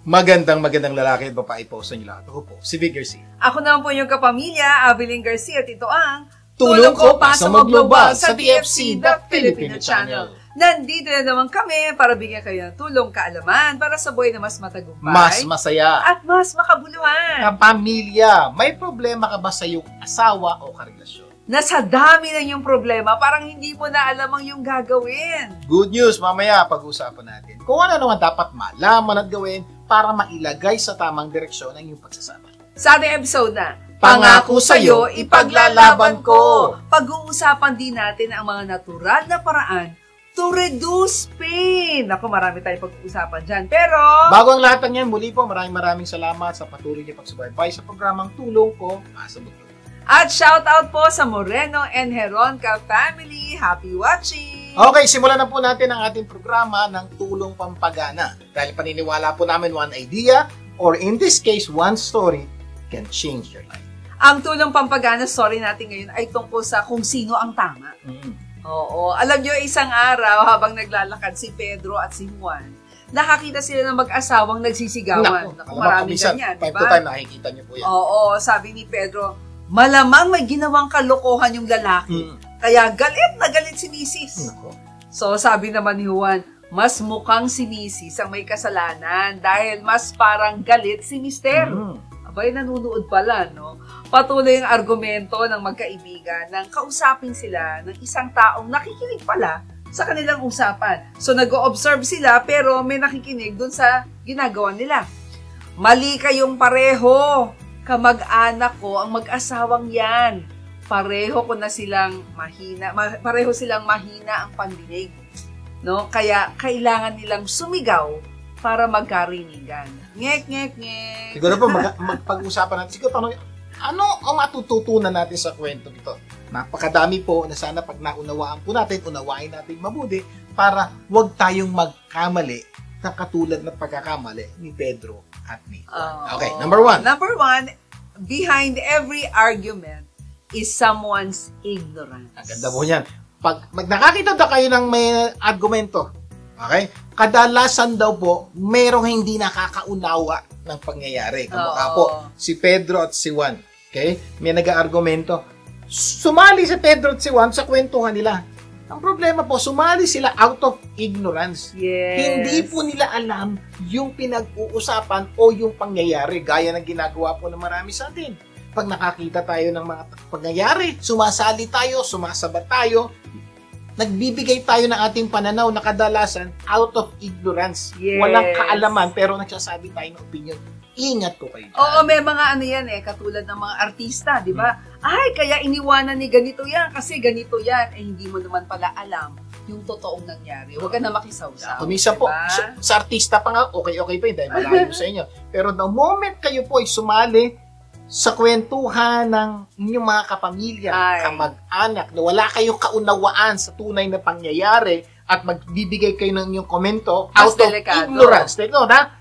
Magandang lalaki at babae po sa inyo lahat. Ako po, si Vic Garcia. Ako naman po yung kapamilya, Abilene Garcia, at ito ang Tulong ko pa sa Global sa TFC, The Filipino Channel. Nandito na naman kami para bigyan kayo ng tulong kaalaman para sa buhay na mas matagumpay, Mas masaya. at mas makabuluhan. Kapamilya, may problema ka ba sa iyong asawa o karelasyon? Nasa dami ng yung problema, parang hindi mo na alam ang yung gagawin. Good news, mamaya pag-usapan natin kung ano naman dapat malaman at gawin para mailagay sa tamang direksyon ang iyong pagsasama. Sa ating episode na, Pangako sa'yo, ipaglalaban ko. Pag-uusapan din natin ang mga natural na paraan to reduce pain. Ako, marami tayong pag-uusapan dyan. Pero, Bago ang lahat ng yan, muli po maraming salamat sa patuloy niyo pagsubaybay sa programang Tulong Ko sa Global. at shout out po sa Moreno and Heronca family. Happy watching! Okay, simulan na po natin ang ating programa ng Tulong Pampagana. Dahil paniniwala po namin one idea, or in this case, one story, can change your life. Ang tulong pampagana story natin ngayon ay tungkol sa kung sino ang tama. Oo. Alam nyo, isang araw habang naglalakad si Pedro at si Juan, nakakita sila ng mag-asawang nagsisigawan. Naku, maraming ganyan, diba? 5 to time nakikita nyo po yan. Oo, sabi ni Pedro, malamang may ginawang kalokohan yung lalaki. Kaya galit na galit si Mrs. So sabi naman ni Juan, mas mukhang si Mrs. ang may kasalanan dahil mas parang galit si Mister. Abay, nanunood pala, no? Patuloy ang argumento ng magkaibigan nang kausapin sila ng isang taong nakikinig pala sa kanilang usapan. So, nag-o-observe sila pero may nakikinig dun sa ginagawa nila. Mali kayong pareho. Kamag-anak ko ang mag-asawang yan. Pareho silang mahina ang pandinig. No? Kaya kailangan nilang sumigaw para magkarinigan. Ngek. Siguro po, magpag-usapan natin. Siguro, ano ang matututunan natin sa kwento ito? Napakadami po na sana pag naunawaan po natin, unawain natin mabuti para wag tayong magkamali na katulad ng pagkakamali ni Pedro at ni Juan. Okay, number one. Number one, behind every argument is someone's ignorance. Ang ganda po yan. Pag nakakita daw kayo ng may argumento, okay? Kadalasan daw po, merong hindi nakakaunawa ng pangyayari. Kamukha po, si Pedro at si Juan. Okay? May nag-argumento. Sumali si Pedro at si Juan sa kwentuhan nila. Ang problema po, sumali sila out of ignorance. Yes. Hindi po nila alam yung pinag-uusapan o yung pangyayari gaya ng ginagawa po ng marami sa atin. Pag nakakita tayo ng mga pangyayari, sumasali tayo, sumasabat tayo, nagbibigay tayo ng ating pananaw na kadalasan out of ignorance. Yes. Walang kaalaman pero nagsasabi tayo ng opinion. Ingat ko kayo dyan. Oo, may mga ano yan katulad ng mga artista, di ba? Ay, kaya iniwanan ni ganito yan kasi ganito yan. Hindi mo naman pala alam yung totoong nangyari. Huwag ka na makisawsaw. Minsan po, diba? sa artista pa nga, okay pa yun dahil malayo sa inyo. Pero the moment kayo po ay sumali sa kwentuhan ng inyong mga kapamilya, kamag-anak, na wala kayong kaunawaan sa tunay na pangyayari at magbibigay kayo ng inyong komento out of ignorance. Take note, ha?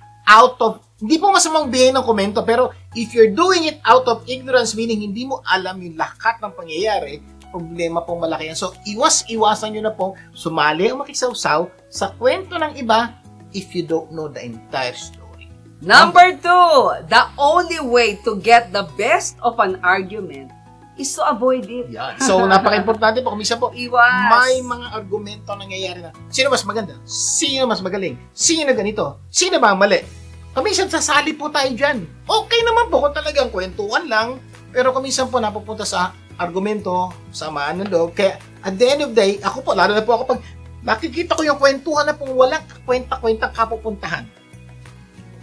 Hindi po masamang bigay ng komento, pero if you're doing it out of ignorance, meaning hindi mo alam yung lahat ng pangyayari, problema pong malaki yan. So, iwasan nyo na po sumali o makisawsaw sa kwento ng iba if you don't know the entire story. Number 2, the only way to get the best of an argument is to avoid it. Yan. So, napaka-importante po. Kumisa po, Iwas. may mga argumento nangyayari na, sino mas maganda? Sino mas magaling? Sino ganito? Sino ba ang mali? Kuminsan, sasali po tayo dyan. Okay naman po kung talagang kwentuhan lang, pero kuminsan po napupunta sa argumento, samaan ng loob. Kaya, at the end of the day, ako po, lalo na po ako pag nakikita ko yung kwentuhan na pong walang kwenta-kwentang kapupuntahan,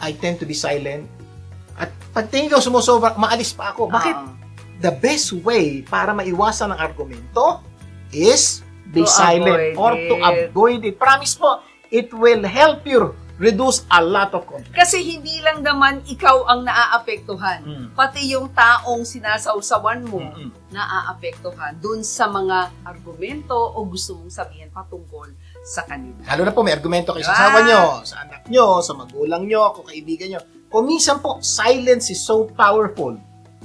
I tend to be silent. At pagtingin ko sumusobra, maalis pa ako. Bakit? The best way para maiwasan ang argumento is be silent or to avoid it. Promise po, it will help you reduce a lot of conflict. Kasi hindi lang naman ikaw ang naaapektuhan. Pati yung taong sinasawsawan mo naaapektuhan dun sa mga argumento o gusto mong sabihin patungkol sa kanila. Lalo na po, may argumento kayo sa asawa nyo, sa anak nyo, sa magulang nyo, kung kaibigan nyo. Kuminsan po, silence is so powerful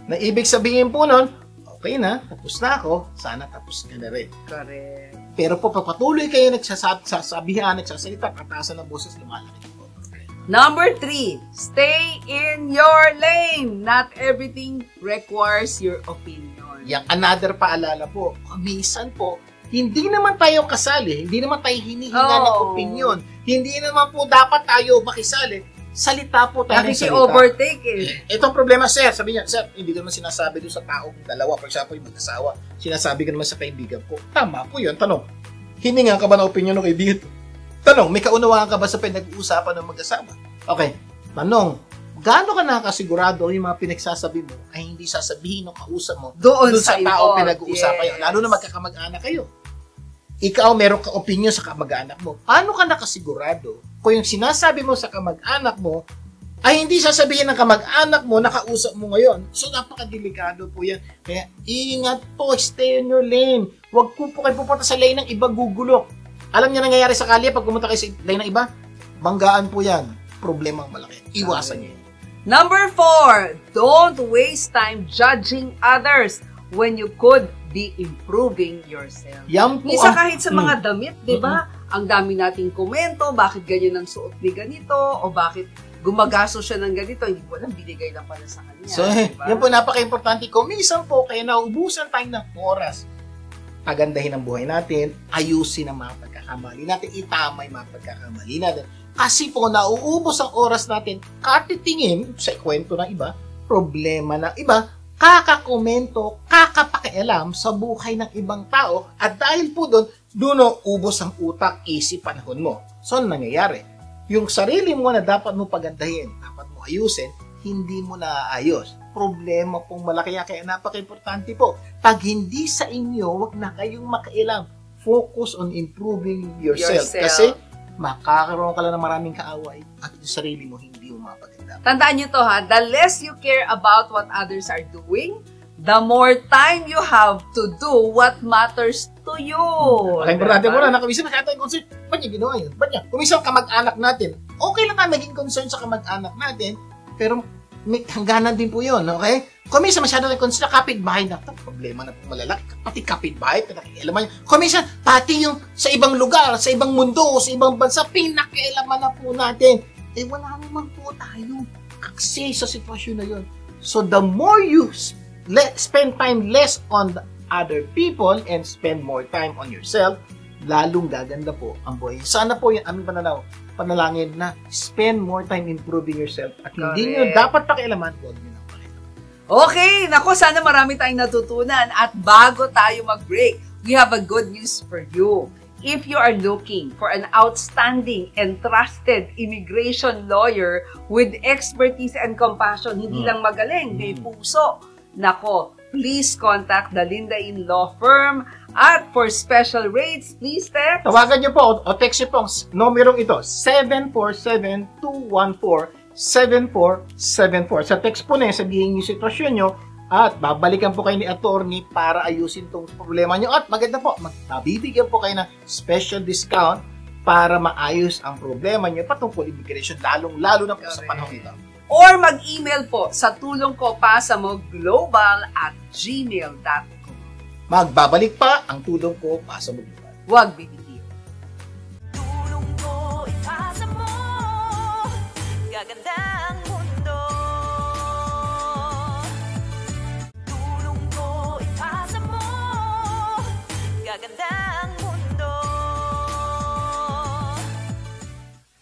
na ibig sabihin po nun, okay na, tapos na ako, sana tapos ka na rin. Correct. Pero po, patuloy kayo nagsasabihan, nagsasalita, kataasan ng boses, lumalaki po. Number 3, stay in your lane. Not everything requires your opinion. Yang another paalala po, minsan po, hindi naman tayo kasali, hindi naman tayo hinihinga ng opinion, hindi naman po dapat tayo makisali. Salita po tayo ng salita. Nakiki-overtake Itong problema, sir, sabi niya, sir, hindi ko naman sinasabi doon sa taong dalawa, for example, yung mag-asawa, sinasabi ko naman sa kaibigan ko. Tama po yun, tanong, hininga ka ba ng opinion ng kaibigan? Tanong, may kaunawaan ka ba sa pinag-uusapan ng mag-asawa? Okay, tanong, gaano ka nakasigurado yung mga pinagsasabi mo ay hindi sasabihin ng kausap mo doon sa taong pinag-uusapan kayo, lalo na magkakamag-anak kayo. Ikaw, meron ka opinion sa kamag-anak mo. Paano ka nakasigurado kung yung sinasabi mo sa kamag-anak mo ay hindi sasabihin ng kamag-anak mo na kausap mo ngayon? So, napakadelikado po yan. Kaya, ingat po, stay in your lane. Huwag po kayo pupunta sa lane ng iba, gugulok. Alam niyo nangyayari sa kalye pag pumunta kayo sa lane ng iba? Banggaan po yan. Problemang malaki. Iwasan niyo. Number 4, don't waste time judging others when you could be improving yourself. Yan po. Minsan kahit sa mga damit, di ba? Ang dami nating komento, bakit ganyan ang suot ni ganito, o bakit gumagaso siya ng ganito, hindi ko alam, binigay lang pala sa kanya. So, diba? Yan po, napaka-importante ko. Minsan po, kaya naubusan tayo ng oras. Pagandahin ang buhay natin, ayusin ang mga pagkakamali natin, itama yung mga pagkakamali natin. Kasi po, nauubos ang oras natin, katitingin sa kwento ng iba, problema ng iba, kakakomento, kakapakialam sa buhay ng ibang tao, at dahil po doon ubos ang utak, isip, panahon mo. So, ano nangyayari? Yung sarili mo na dapat mo pagandahin, dapat mo ayusin, hindi mo naaayos. Problema pong malaki, kaya napaka-importante po. Pag hindi sa inyo, wag na kayong makailam. Focus on improving yourself. Kasi makakaroon ka lang ng maraming kaaway at yung sarili mo hindi mo mapaganda. Tandaan nyo to ha, the less you care about what others are doing, the more time you have to do what matters to you. Okay, importante mo na, kuminsan masyado yung concern. Ba't niya ginawa yun? Ba't niya? Kuminsan kamag-anak natin, okay lang na maging concern sa kamag-anak natin, pero may hangganan din po yun, okay? Kuminsan masyado yung concern sa kapitbahay na, problema na po malalaki, pati kapitbahay, pinakialaman niya. Kuminsan, pati yung sa ibang lugar, sa ibang mundo, sa ibang bansa, pinakialaman na po natin. Eh, wala naman po tayo aksay sa sitwasyon na yun. So, the more you spend time less on the other people and spend more time on yourself, lalong gaganda po ang buhay. Sana po yung aming panalangin na spend more time improving yourself at hindi nyo dapat pakialaman, huwag nyo nang pakialaman. Okay, naku, sana marami tayong natutunan at bago tayo mag-break, we have a good news for you. If you are looking for an outstanding and trusted immigration lawyer with expertise and compassion, hindi lang magaling, may puso, nako, please contact the Lindain Law Firm. At for special rates, please text. Tawagan niyo po o text niyo po ang numerong ito, 747-214-7474. Sa text po na yun, sabihin niyo sitwasyon niyo at babalikan po kayo ni attorney para ayusin itong problema niyo. At maganda po, bibigyan po kayo ng special discount para maayos ang problema niyo patungkol immigration, lalong-lalo na po sa panahon ito. Or mag-email po sa tulongkopasamo@gmail.com. Magbabalik pa ang tulong ko pasa mo. Huwag bibigyan. Tulong ko ipasa mo, gaganda ang mundo. Tulong ko ipasa mo, gaganda ang mundo.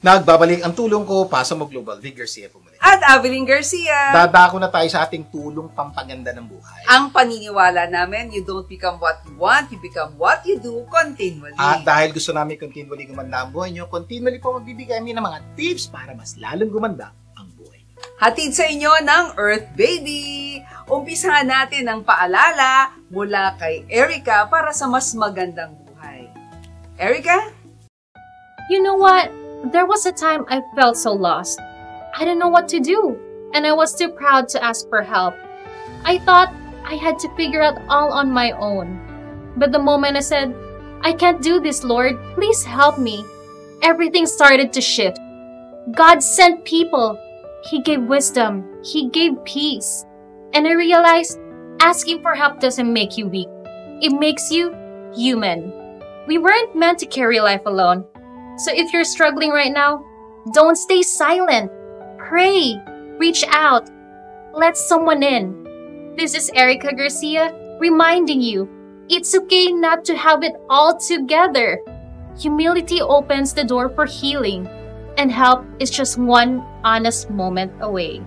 Nagbabalik ang tulong ko pasa mo Global. Vic Garcia po muli. At Avelyn Garcia. Dadako na tayo sa ating tulong pampaganda ng buhay. Ang paniniwala namin, you don't become what you want, you become what you do continually. At dahil gusto namin continually gumanda ang buhay nyo, continually po magbibigay kami ng mga tips para mas lalong gumanda ang buhay. Hatid sa inyo ng Earth Baby. Umpisahan natin ang paalala mula kay Erica para sa mas magandang buhay. Erica? You know what? There was a time I felt so lost. I didn't know what to do, and I was too proud to ask for help. I thought I had to figure out all on my own. But the moment I said, I can't do this, Lord, please help me, everything started to shift. God sent people. He gave wisdom. He gave peace. And I realized asking for help doesn't make you weak. It makes you human. We weren't meant to carry life alone. So if you're struggling right now, Don't stay silent. Pray. Reach out. Let someone in. This is Erica Garcia reminding you, it's okay not to have it all together. Humility opens the door for healing, and help is just one honest moment away.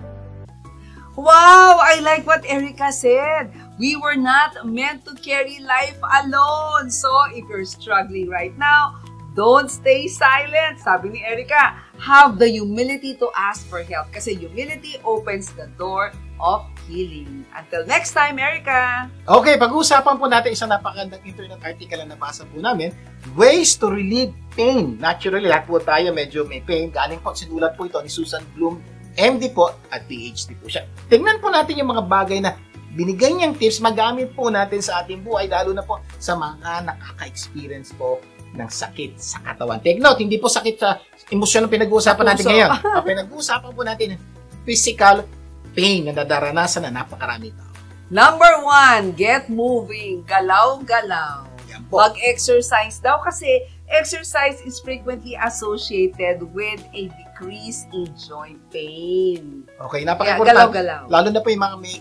Wow! I like what Erica said. We were not meant to carry life alone. So, if you're struggling right now, don't stay silent. Sabi ni Erica, have the humility to ask for help. Kasi humility opens the door of healing. Until next time, Erica! Okay, pag-uusapan po natin isang napakagandang internet article na nabasa po namin, Ways to Relieve Pain. Naturally, lahat po tayo medyo may pain. Galing po, sinulat po ito ni Susan Bloom, MD po, at PhD po siya. Tingnan po natin yung mga bagay na binigay niyang tips, magamit po natin sa ating buhay, lalo na po sa mga nakaka-experience po ng sakit sa katawan. Take note, hindi po sakit sa emosyon ang pinag-uusapan natin ngayon. Ang pinag-uusapan po natin, physical pain na nadaranasan na napakarami tao. Number 1, get moving. Galaw-galaw. Yan po. Mag-exercise daw kasi exercise is frequently associated with a decrease in joint pain. Okay, Kaya napaka-importante. galaw-galaw. Lalo na po yung mga may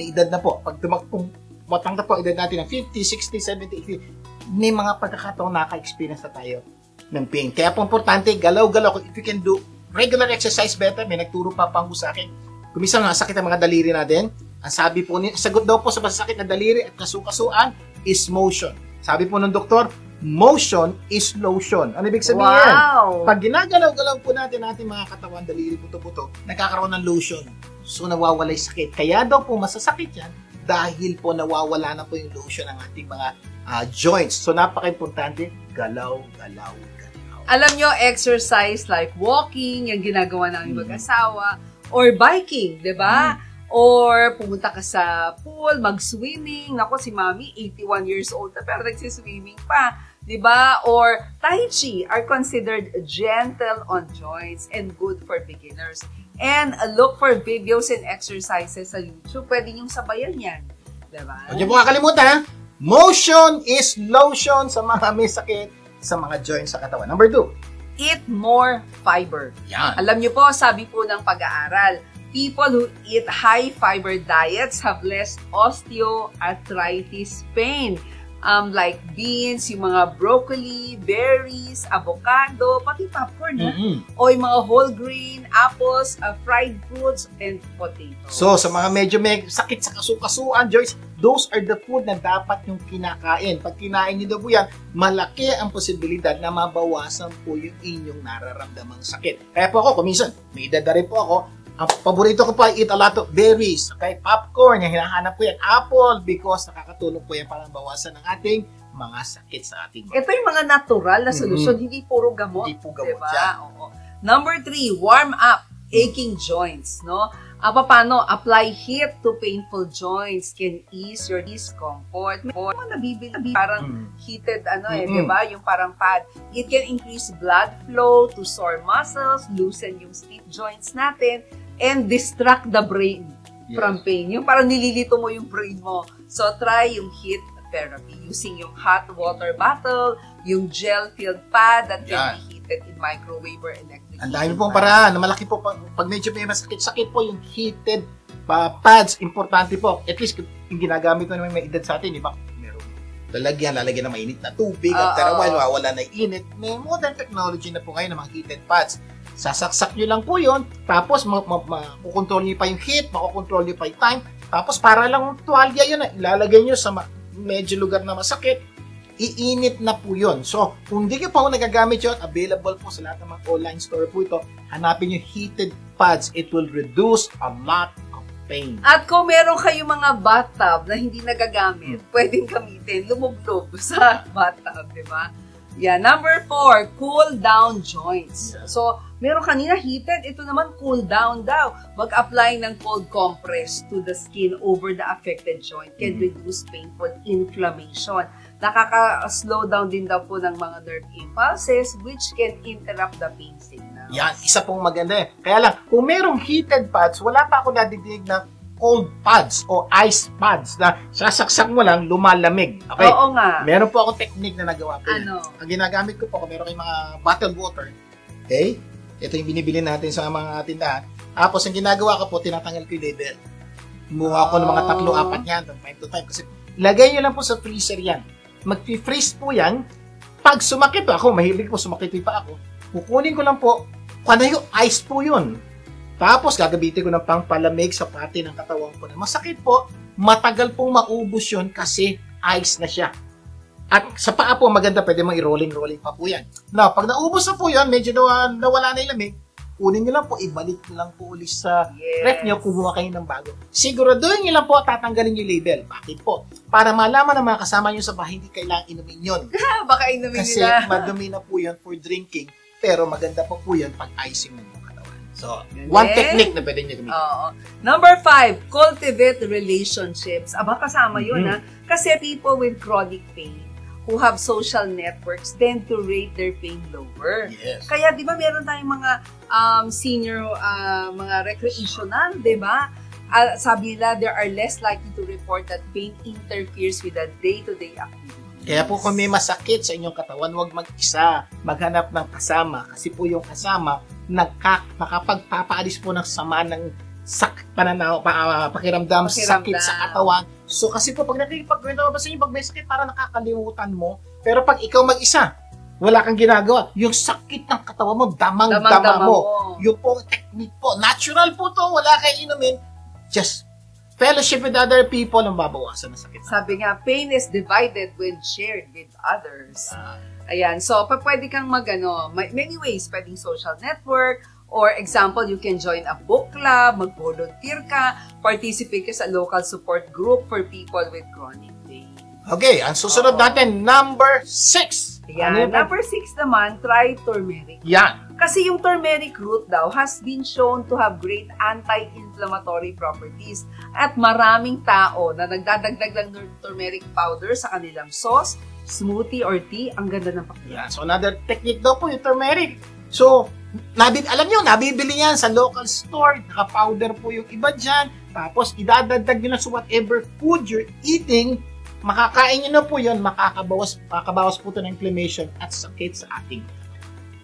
edad na po. Pag tumatang na po edad natin ng 50, 60, 70, 80, may mga pagkakataong naka-experience na tayo ng pain. Kaya po importante, galaw-galaw. If you can do regular exercise better, may nagturo pa po sa akin. Kumisan nasakit ang mga daliri natin. Ang sabi po niya, sagot daw po sa masasakit na daliri at kasukasuan is motion. Sabi po ng doktor, motion is lotion. Ano ibig sabihin? Wow! Pag ginagalaw-galaw po natin ating mga katawan, daliri, buto-buto, nagkakaroon ng lotion. So, nawawala yung sakit. Kaya daw po masasakit yan dahil po nawawala na po yung lotion ng ating mga joints. So, napaka-importante, galaw-galaw. Alam nyo, exercise like walking, yung ginagawa namin mag-asawa, or biking, di ba? Or pumunta ka sa pool, mag-swimming. Nako, si Mami, 81 years old na, pero nagsiswimming pa. Di ba? Or Tai Chi are considered gentle on joints and good for beginners. And look for videos and exercises sa YouTube. Pwede niyong sabayan yan. Di ba? Huwag niyo po kakalimutan, ha? Motion is lotion sa mga may sakit sa mga joints sa katawan. Number 2. Eat more fiber. Yan. Alam niyo po, sabi po ng pag-aaral, people who eat high-fiber diets have less osteoarthritis pain. Like beans, yung mga broccoli, berries, avocado, pati popcorn. O yung mga whole grain, apples, fried fruits, and potatoes. So, sa mga medyo may sakit sa kasukasuan, Joyce, those are the food na dapat yung kinakain. Pag kinain niyo daw po yan, malaki ang posibilidad na mabawasan po yung inyong nararamdamang sakit. Kaya po ako, kuminsan, may edad na rin po ako, ang paborito ko pa, eat a lot of berries. Okay, popcorn, yung hinahanap ko yan, apple, because nakakatulong po yan para bawasan ng ating mga sakit sa ating Ito yung mga natural na solusyon, hindi puro gamot. Hindi po gamot diba? yan. Oo. Number 3, warm up aching joints. No? Paano? Apply heat to painful joints can ease your discomfort. May mga nabibili parang heated diba? Yung parang pad. It can increase blood flow to sore muscles, loosen yung stiff joints natin, and distract the brain from pain. Yung parang nililito mo yung brain mo. So, try yung heat therapy using yung hot water bottle, yung gel-filled pad that can be heated in microwave or electric. Ang dami pong paraan na malaki po. Pag medyo may masakit-sakit po, yung heated pads, importante po. At least, yung ginagamit na naman may edad sa atin, di ba? Meron lalagyan ng mainit na tubig, after a while, mawawala na init. May modern technology na po ngayon ng mga heated pads. Sasaksak nyo lang po yun, tapos makukontrol nyo pa yung heat, makukontrol nyo pa yung time, tapos para lang tuwalya yun, ilalagay nyo sa medyo lugar na masakit, iinit na po yun. So, kung di nyo pa nagagamit yun, available po sa lahat ng mga online store po ito, hanapin nyo heated pads. It will reduce a lot of pain. At kung meron kayong mga bathtub na hindi nagagamit, pwedeng gamitin, lumublob sa bathtub, di ba? Yeah, number 4, cool down joints. So, meron kanina heated, ito naman cool down daw. Mag-apply ng cold compress to the skin over the affected joint can reduce painful inflammation. Nakaka-slow down din daw po ng mga nerve impulses which can interrupt the pain signal. Yan, isa pong maganda eh. Kaya lang, kung merong heated pads, wala pa ako nadidinig na cold pads o ice pads na sasaksak mo lang, lumalamig. Okay? Oo nga. Meron po akong technique na nagawa po. Ano? Ang ginagamit ko po, kung meron kayong mga bottled water, okay? Ito yung binibili natin sa mga tindahan. Tapos, ang ginagawa ko po, tinatanggal ko yung label. Kumuha ko ng mga 3-4 yan, from time to time. Kasi, lagay nyo lang po sa freezer yan. Mag-freeze po yan. Pag sumakit ako, mahilig po, sumakit pa ako, kukunin ko lang po, yung ice po yun. Tapos, gagabitin ko ng pangpalamig sa pati ng katawan ko na masakit po, matagal pong maubos yun kasi ice na siya. At sa paa po, maganda, pwede mong i-rolling pa po yan. Now, pag naubos na po yan, medyo nawala na yung lamig, kunin nyo lang po, ibalik nyo lang po ulit sa ref nyo, kumuha kayo ng bago. Siguraduhin nyo lang po, tatanggalin yung label. Bakit po? Para malaman ng mga kasama nyo sa bahay, hindi kailangan inumin yun. Baka inumin Kasi nila. madumi na po yun for drinking, pero maganda po po yun pag icing ng mga katawan. So, one technique na pwede nyo gamitin. Oo. Number 5, cultivate relationships. Aba, kasama yun ha. Kasi people with chronic pain who have social networks tend to rate their pain lower. Yes. Kaya di ba meron tayong mga senior, mga recreational, di ba? Sabi nila, they are less likely to report that pain interferes with the day-to-day activities. Kaya po kung may masakit sa inyong katawan, huwag mag-isa, maghanap ng kasama. Kasi po yung kasama, nakapagpapaalis po ng sama ng pakiramdam, sakit sa katawan. So kasi po, pag nakikipagkwento mo sa inyo, pag may sakit, parang nakakalimutan mo. Pero pag ikaw mag-isa, wala kang ginagawa. Yung sakit ng katawan mo, damang-dama mo. Yung po, technique po. Natural po to, wala kayong inumin. Just fellowship with other people ang babawasan ng sakit. Sabi nga, pain is divided when shared with others. Ayan, so pwede kang many ways, pwedeng social network, or example, you can join a book club, mag-volunteer ka, participate ka sa local support group for people with chronic pain. Okay, ang susunod natin, number 6. Ayan, number 6 naman, try turmeric. Yan. Kasi yung turmeric root daw has been shown to have great anti-inflammatory properties at maraming tao na nagdadagdag lang ng turmeric powder sa kanilang sauce, smoothie, or tea, ang ganda ng pakiramdam. Yeah, so another technique daw po yung turmeric. So, alam nyo, nabibili yan sa local store, naka-powder po yung iba dyan, tapos idadagdag nyo na sa whatever food you're eating, makakain nyo na po yun, makakabawas po ito ng inflammation at sakit sa ating.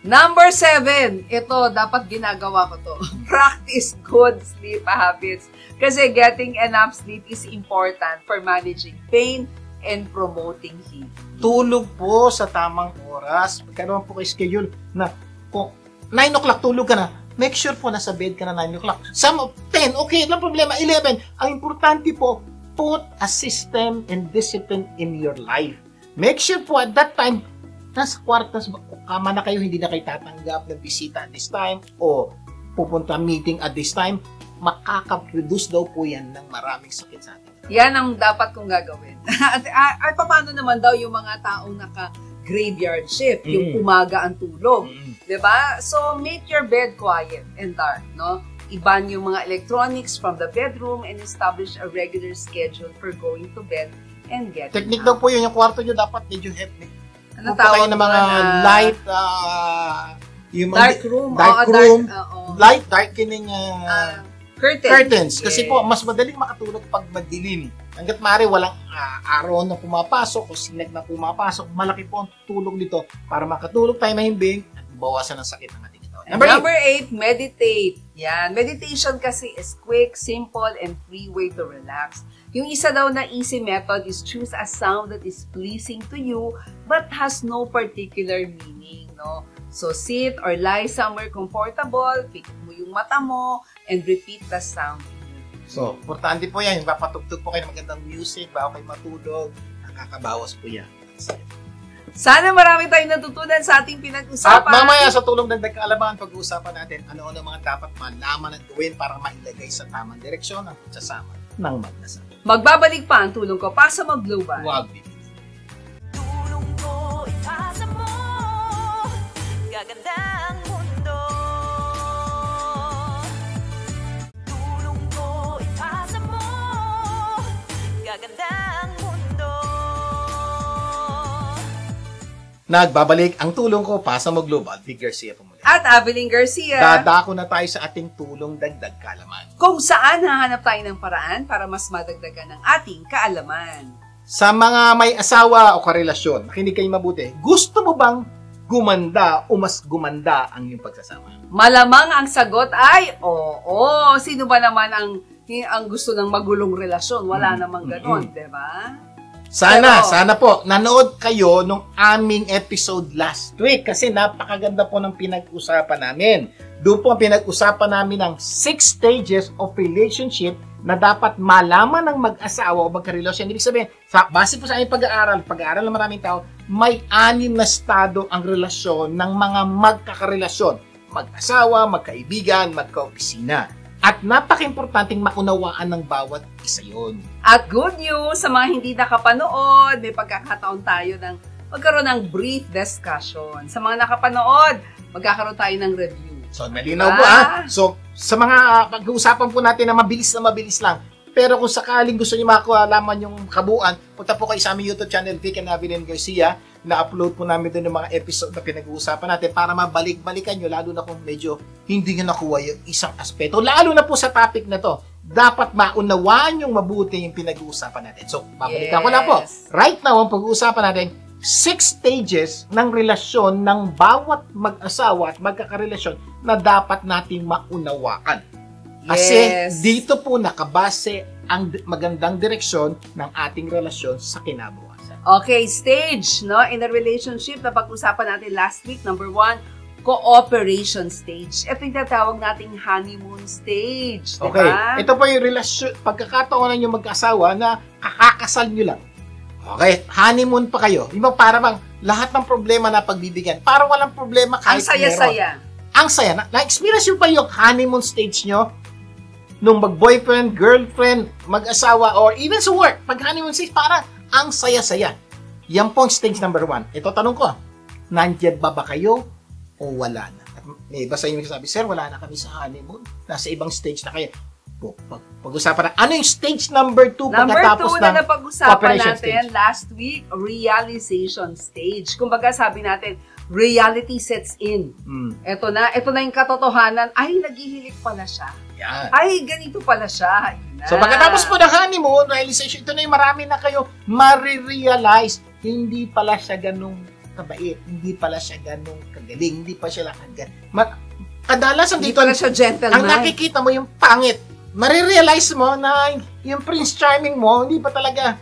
Number 7, ito, dapat ginagawa ko to. Practice good sleep habits. Kasi getting enough sleep is important for managing pain and promoting healing. Tulog po sa tamang oras. Pagkaroon po kayo schedule na kung 9 o'clock tulog ka na, make sure po nasa bed ka na 9 o'clock. Some 10, okay, walang problema. 11, ang importante po, put a system and discipline in your life. Make sure po at that time, nasa kwartas, kama na kayo, hindi na kayo tatanggap ng bisita at this time o pupunta meeting at this time, makaka-reduce daw po yan ng maraming sakit sa atin. Yan ang dapat kong gagawin. At paano naman daw yung mga taong naka-graveyard shift, yung umaga ang tulog. Diba? So, make your bed quiet and dark, no? Iban yung mga electronics from the bedroom and establish a regular schedule for going to bed and getting Technique up. daw po yun, yung kwarto nyo dapat medyo heavy. Ano Pupunta kayo tawag ng mga light, yung mga dark room? light darkening curtains. Yes. Kasi po, mas madaling makatulog pag madilim. Hanggat maaari, walang araw na pumapasok o sinag na pumapasok, malaki po ang tulog nito para makatulog tayo mahimbing at bawasan ang sakit ng ating katawan. Number 8, meditate. Yan. Meditation kasi is quick, simple, and free way to relax. Yung isa daw na easy method is choose a sound that is pleasing to you but has no particular meaning, no? So, sit or lie somewhere comfortable, pikit mo yung mata mo, and repeat the sound. So, importante po yan. Yung papatugtog po kayo ng magandang music bago kayo matulog, nakakabawas po yan. Sana marami tayong natutunan sa ating At pinag-usapan. mamaya sa tulong dagdag kaalaman, pag-uusapan natin ano-ano mga dapat malaman at gawin para mailagay sa tamang direksyon ang pagsasama ng magdasal. Magbabalik pa ang tulong ko para sa mag-global. Huwag Tulong ko ipasa mo, gaganda ang mundo. Tulong ko ipasa mo, gaganda ang mundo. Nagbabalik ang tulong ko, Pasa Mo Global, Vic Garcia po muli. At Aveline Garcia, Dadako na tayo sa ating tulong dagdag kaalaman. kung saan hahanap tayo ng paraan para mas madagdagan ang ating kaalaman. Sa mga may asawa o karelasyon, makinig kayo mabuti. Gusto mo bang gumanda o mas gumanda ang iyong pagsasama? Malamang ang sagot ay oo. Sino ba naman ang gusto ng magulong relasyon? Wala namang ganon, di ba? Sana po, nanood kayo nung aming episode last week kasi napakaganda po ng pinag-usapan namin. Doon po ang pinag-usapan namin ng 6 stages of relationship na dapat malaman ng mag-asawa o magkarelasyon. Ibig sabihin, base po sa aming pag-aaral ng maraming tao, may 6 na estado ang relasyon ng mga magkakarelasyon. Mag-asawa, magkaibigan, magkaopisina. At napaka-importanting maunawaan ng bawat isa yun. At good news, sa mga hindi nakapanood, may pagkakataon tayo ng magkaroon ng brief discussion. Sa mga nakapanood, magkakaroon tayo ng review. So, malinaw po So, sa mga pag-uusapan po natin na mabilis lang. Pero kung sakaling gusto niyo makakalaman yung kabuuan, punta po kayo sa aming YouTube channel, Vic and Avelin Garcia. Na-upload po namin doon yung mga episode na pinag-uusapan natin para mabalik-balikan nyo, lalo na kung medyo hindi nyo nakuha yung isang aspeto. Lalo na po sa topic na to, dapat maunawaan yung mabuti yung pinag-uusapan natin. So, babalikan ko lang po. Right now, ang pag-uusapan natin, 6 stages ng relasyon ng bawat mag-asawa at magkakarelasyon na dapat nating maunawaan. Kasi dito po nakabase ang magandang direksyon ng ating relasyon sa kinabukasan. Okay, stage, no? In a relationship na pag-usapan natin last week, number 1, cooperation stage. Ito yung tatawag nating honeymoon stage, Okay, diba? ito po yung relasyon, pagkakataon yung mag-asawa na kakakasal nyo lang. Okay, honeymoon pa kayo. Di ba para bang lahat ng problema na pagbibigyan, para walang problema kahit ang saya-saya. Ang saya. Na-experience nyo pa yung honeymoon stage nyo? Nung mag-boyfriend, girlfriend, mag-asawa, or even sa work, pag honeymoon stage, para ang saya-saya. Yan po ang stage number 1. Ito tanong ko, nandiyan ba kayo o wala na? May iba sa inyo sabi, sir, wala na kami sa honeymoon. Nasa ibang stage na kayo. Pag-usapan na. Ano yung stage number 2 pagkatapos ng na napag-usapan cooperation natin stage? last week, realization stage. Kumbaga sabi natin, reality sets in. Ito na yung katotohanan. Ay, naghihilig pala siya. Yan. Ay, ganito pala siya. So, pagkatapos po ng honeymoon, realization, ito na yung marami na kayo marirealize, hindi pala siya ganung kabait, hindi pala siya ganung kagaling, hindi pa siya lakad. Kadalasan Hindi dito, pala siya gentleman. ang nakikita mo yung pangit. Marirealize mo na yung Prince Charming mo, hindi pa talaga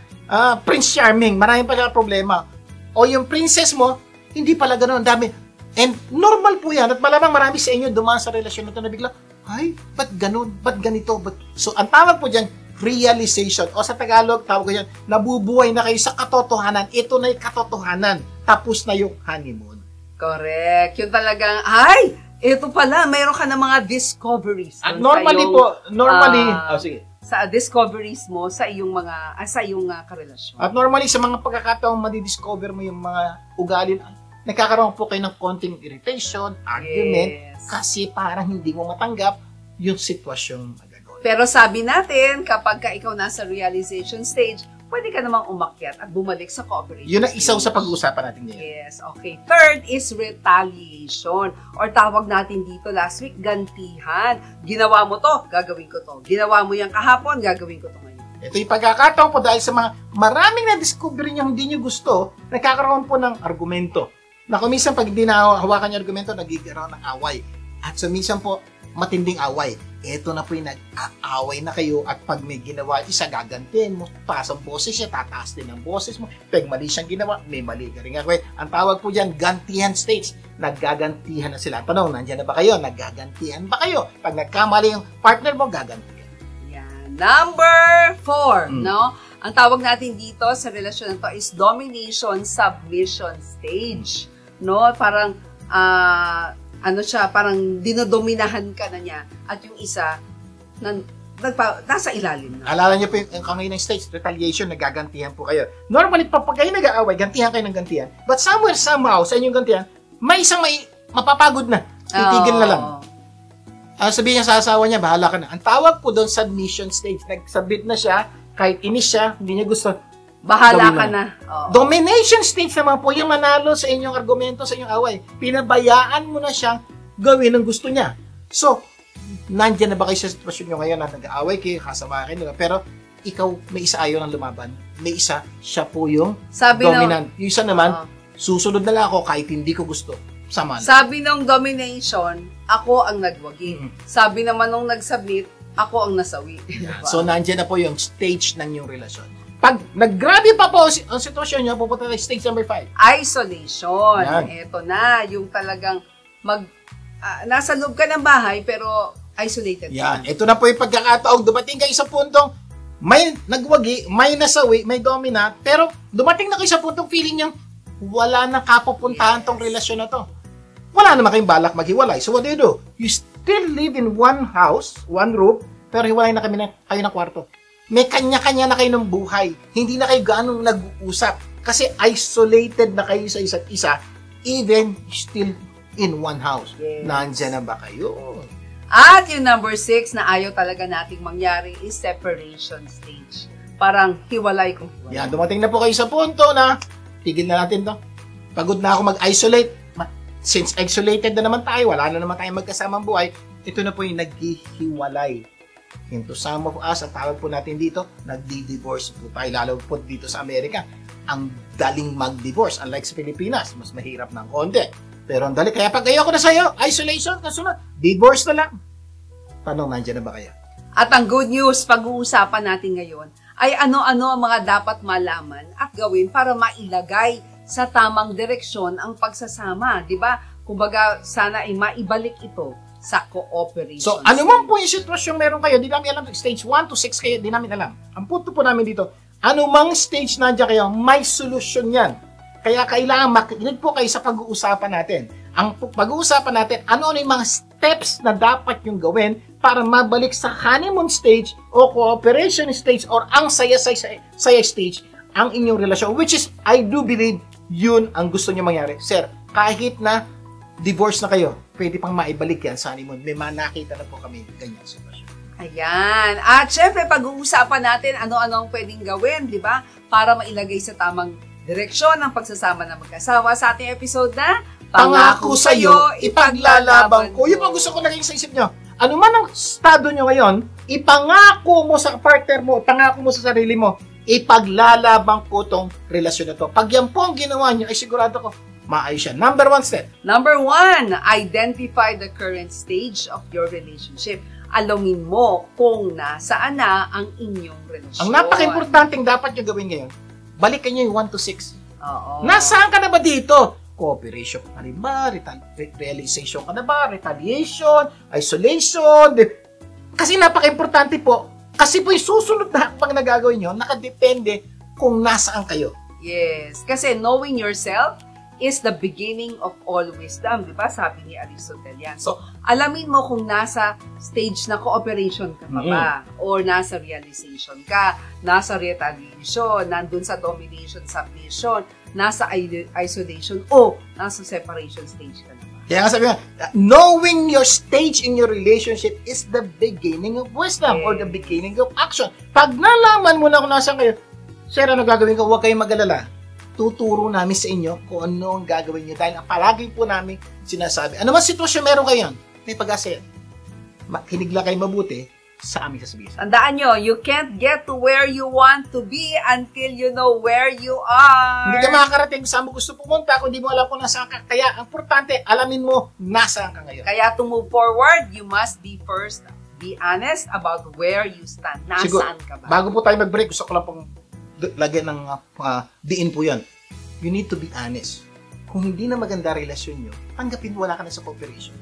Prince Charming. Marami pa siya problema. O yung princess mo, hindi pala ganun. Dami. And normal po yan. At malamang marami sa inyo dumaan sa relasyon na ito na bigla, ay, ba't ganun? Ba't ganito? So, ang tawag po dyan, realization. O sa Tagalog, tawag ko yan, nabubuhay na kayo sa katotohanan. Ito na yung katotohanan. Tapos na yung honeymoon. Correct. Yung talagang, ay, ito pala, mayroon ka ng mga discoveries. At normally po, sige. Sa discoveries mo sa iyong mga, sa iyong karelasyon. At normally, sa mga pagkakataong madidiscover mo yung mga ugali, nagkakaroon po kayo ng konting irritation, argument, kasi parang hindi mo matanggap yung sitwasyong magagawin. Pero sabi natin, kapag ka ikaw nasa realization stage, pwede ka namang umakyat at bumalik sa cooperation Yun ang isaw stage. sa pag-uusapan natin ngayon. Yes, okay. Third is retaliation. Or tawag natin dito last week, gantihan. Ginawa mo to, gagawin ko to. Ginawa mo yan kahapon, gagawin ko to ngayon. Ito yung pagkakataon po dahil sa mga maraming na-discover nyo hindi nyo gusto, nagkakaroon po ng argumento. Na kung minsan pag hindi nahawakan yung argumento, nagkakaroon ng away. At so minsan po, matinding away. Ito na po yung nag-aaway na kayo at pag may ginawa isa, gagantihan mo. Taas ang boses siya, tataas din ang boses mo. Pag mali siyang ginawa, may mali ka rin gagawin. Ang tawag po dyan, gantihan stage. Naggagantihan na sila. Tanong, nandiyan na ba kayo? Naggagantihan ba kayo? Pag nagkamali yung partner mo, gagantihan. Yan. Number 4, no? Ang tawag natin dito sa relasyon na to is domination submission stage. No? Parang, parang dinodominahan ka na niya at yung isa nasa ilalim na. Alala niyo po yung kanginang stage, retaliation, nagagantihan po kayo. Normally, pag kayo nag-aaway, gantihan kayo ng gantihan. But somewhere, somehow, sa inyong gantihan, may isang mapapagod na. Titigil na lang. Sabihin niya sa asawa niya, bahala ka na. Ang tawag po doon, submission stage. Nagsabit na siya, kahit inis siya, hindi niya gusto. Bahala ka na. Domination stage naman po, yung manalo sa inyong argumento, sa inyong away. Pinabayaan mo na siyang gawin ang gusto niya. So, nandiyan na ba kayo sa sitwasyon nyo ngayon na nag-aaway kayo, kasama kayo, pero ikaw, may isa ayaw ng lumaban. May isa, siya po yung dominant. Yung isa naman, Susunod na lang ako kahit hindi ko gusto. Sama na. Sabi nung domination, ako ang nagwagi. Sabi naman nung nag-submit, ako ang nasawi. Diba? So, nandyan na po yung stage ng yung relasyon. Pag naggrabe pa po ang sitwasyon nyo, pupunta na stage number 5. Isolation. Yan. Ito na, yung talagang nasa loob ka ng bahay, pero isolated. Yan. Ito na po yung pagkakataong dumating kayo sa puntong may nagwagi, may nasawi, may dominant, pero dumating na kayo sa puntong feeling nyo, wala na kapupuntahan tong relasyon na to. Wala naman kayong balak maghiwalay. So what do? You still live in one house, one roof, pero hiwalay na kayo ng kwarto. May kanya-kanya na kayo ng buhay. Hindi na kayo ganong nag-uusap. Kasi isolated na kayo sa isa't isa, even still in one house. Yes. Nandyan na ba kayo? At yung number 6 na ayaw talaga nating mangyari is separation stage. Parang hiwalay kung hiwalay. Yan, dumating na po kayo sa punto na tigil na natin to. Pagod na ako mag-isolate. Since isolated na naman tayo, wala na naman tayong magkasamang buhay, ito na po yung naghihiwalay. Into some of us, ang tawag po natin dito, nagdi-divorce po tayo, lalo po dito sa Amerika. Ang daling mag-divorce, unlike sa Pilipinas, mas mahirap ng konti. Pero ang dali, kaya pag ayoko na sa'yo, isolation, kasunod, divorce na lang. Tanong, nandiyan na ba kaya? At ang good news, pag-uusapan natin ngayon, ay ano-ano ang mga dapat malaman at gawin para mailagay sa tamang direksyon ang pagsasama, di ba? Kumbaga, sana ay maibalik ito sa cooperation. So, ano man po yung sitwasyon meron kayo, di namin alam, stage 1 to 6 kayo, di namin alam. Ang punto po namin dito, ano mang stage nandiyan kayo, may solusyon yan. Kaya kailangan makinig po kayo sa pag-uusapan natin. Ang pag-uusapan natin, ano-ano yung mga steps na dapat yung gawin para mabalik sa honeymoon stage o cooperation stage or ang saya stage ang inyong relasyon, which is, I do believe, yun ang gusto niyo mangyari. Sir, kahit na divorce na kayo, pwede pang maibalik yan sa honeymoon. May nakita na po kami ganyan sitwasyon. Ayan. At syempre, pag-uusapan natin ano-ano ang pwedeng gawin, di ba? Para mailagay sa tamang direksyon ang pagsasama ng mag-asawa sa ating episode na Pangako sa'yo, ipaglalabang ko. Yun ang gusto ko laging sa isip nyo. Ano man ang estado nyo ngayon, ipangako mo sa partner mo, pangako mo sa sarili mo, ipaglalabang ko tong relasyon na to. Pag yan po ang ginawa nyo, ay sigurado ko, maayos yan. Number 1 step. Number 1, identify the current stage of your relationship. Alamin mo kung nasaan na ang inyong relasyon. Ang napaka-importanting dapat nyo gawin ngayon, balikan nyo yung 1 to 6. Oo. Nasaan ka na ba dito? Cooperation ka na ba? Realization ka na ba? Retaliation? Isolation? Kasi napaka-importante po. Kasi po yung susunod na hakbang na gagawin nyo, nakadepende kung nasaan kayo. Yes. Kasi knowing yourself is the beginning of all wisdom. Di ba? Sabi ni Aristotle yan. So, alamin mo kung nasa stage na cooperation ka pa ba? Or nasa realization ka, nasa retaliation, nandun sa domination, submission, nasa isolation, o nasa separation stage ka na ba? Kaya nga sabi nga, knowing your stage in your relationship is the beginning of wisdom or the beginning of action. Pag nalaman mo na kung nasaan kayo, sir, ano gagawin ko? Huwag kayong mag-alala. Tuturo namin sa inyo kung ano ang gagawin nyo. Dahil palagi po namin sinasabi, ano man sitwasyon meron kayo, may pag-asa yan. Makinig lang kayo mabuti sa aming sasabihin. Tandaan nyo, you can't get to where you want to be until you know where you are. Hindi ka makakarating saan mo gusto pumunta kung di mo alam kung nasaan ka. Kaya ang importante, alamin mo nasaan ka ngayon. Kaya to move forward, you must be first, be honest about where you stand. Nasaan ka ba? Bago po tayo mag-break, gusto ko lang pong lagyan ng diin po yan. You need to be honest. Kung hindi na maganda relasyon nyo, tanggapin mo wala ka na sa cooperation.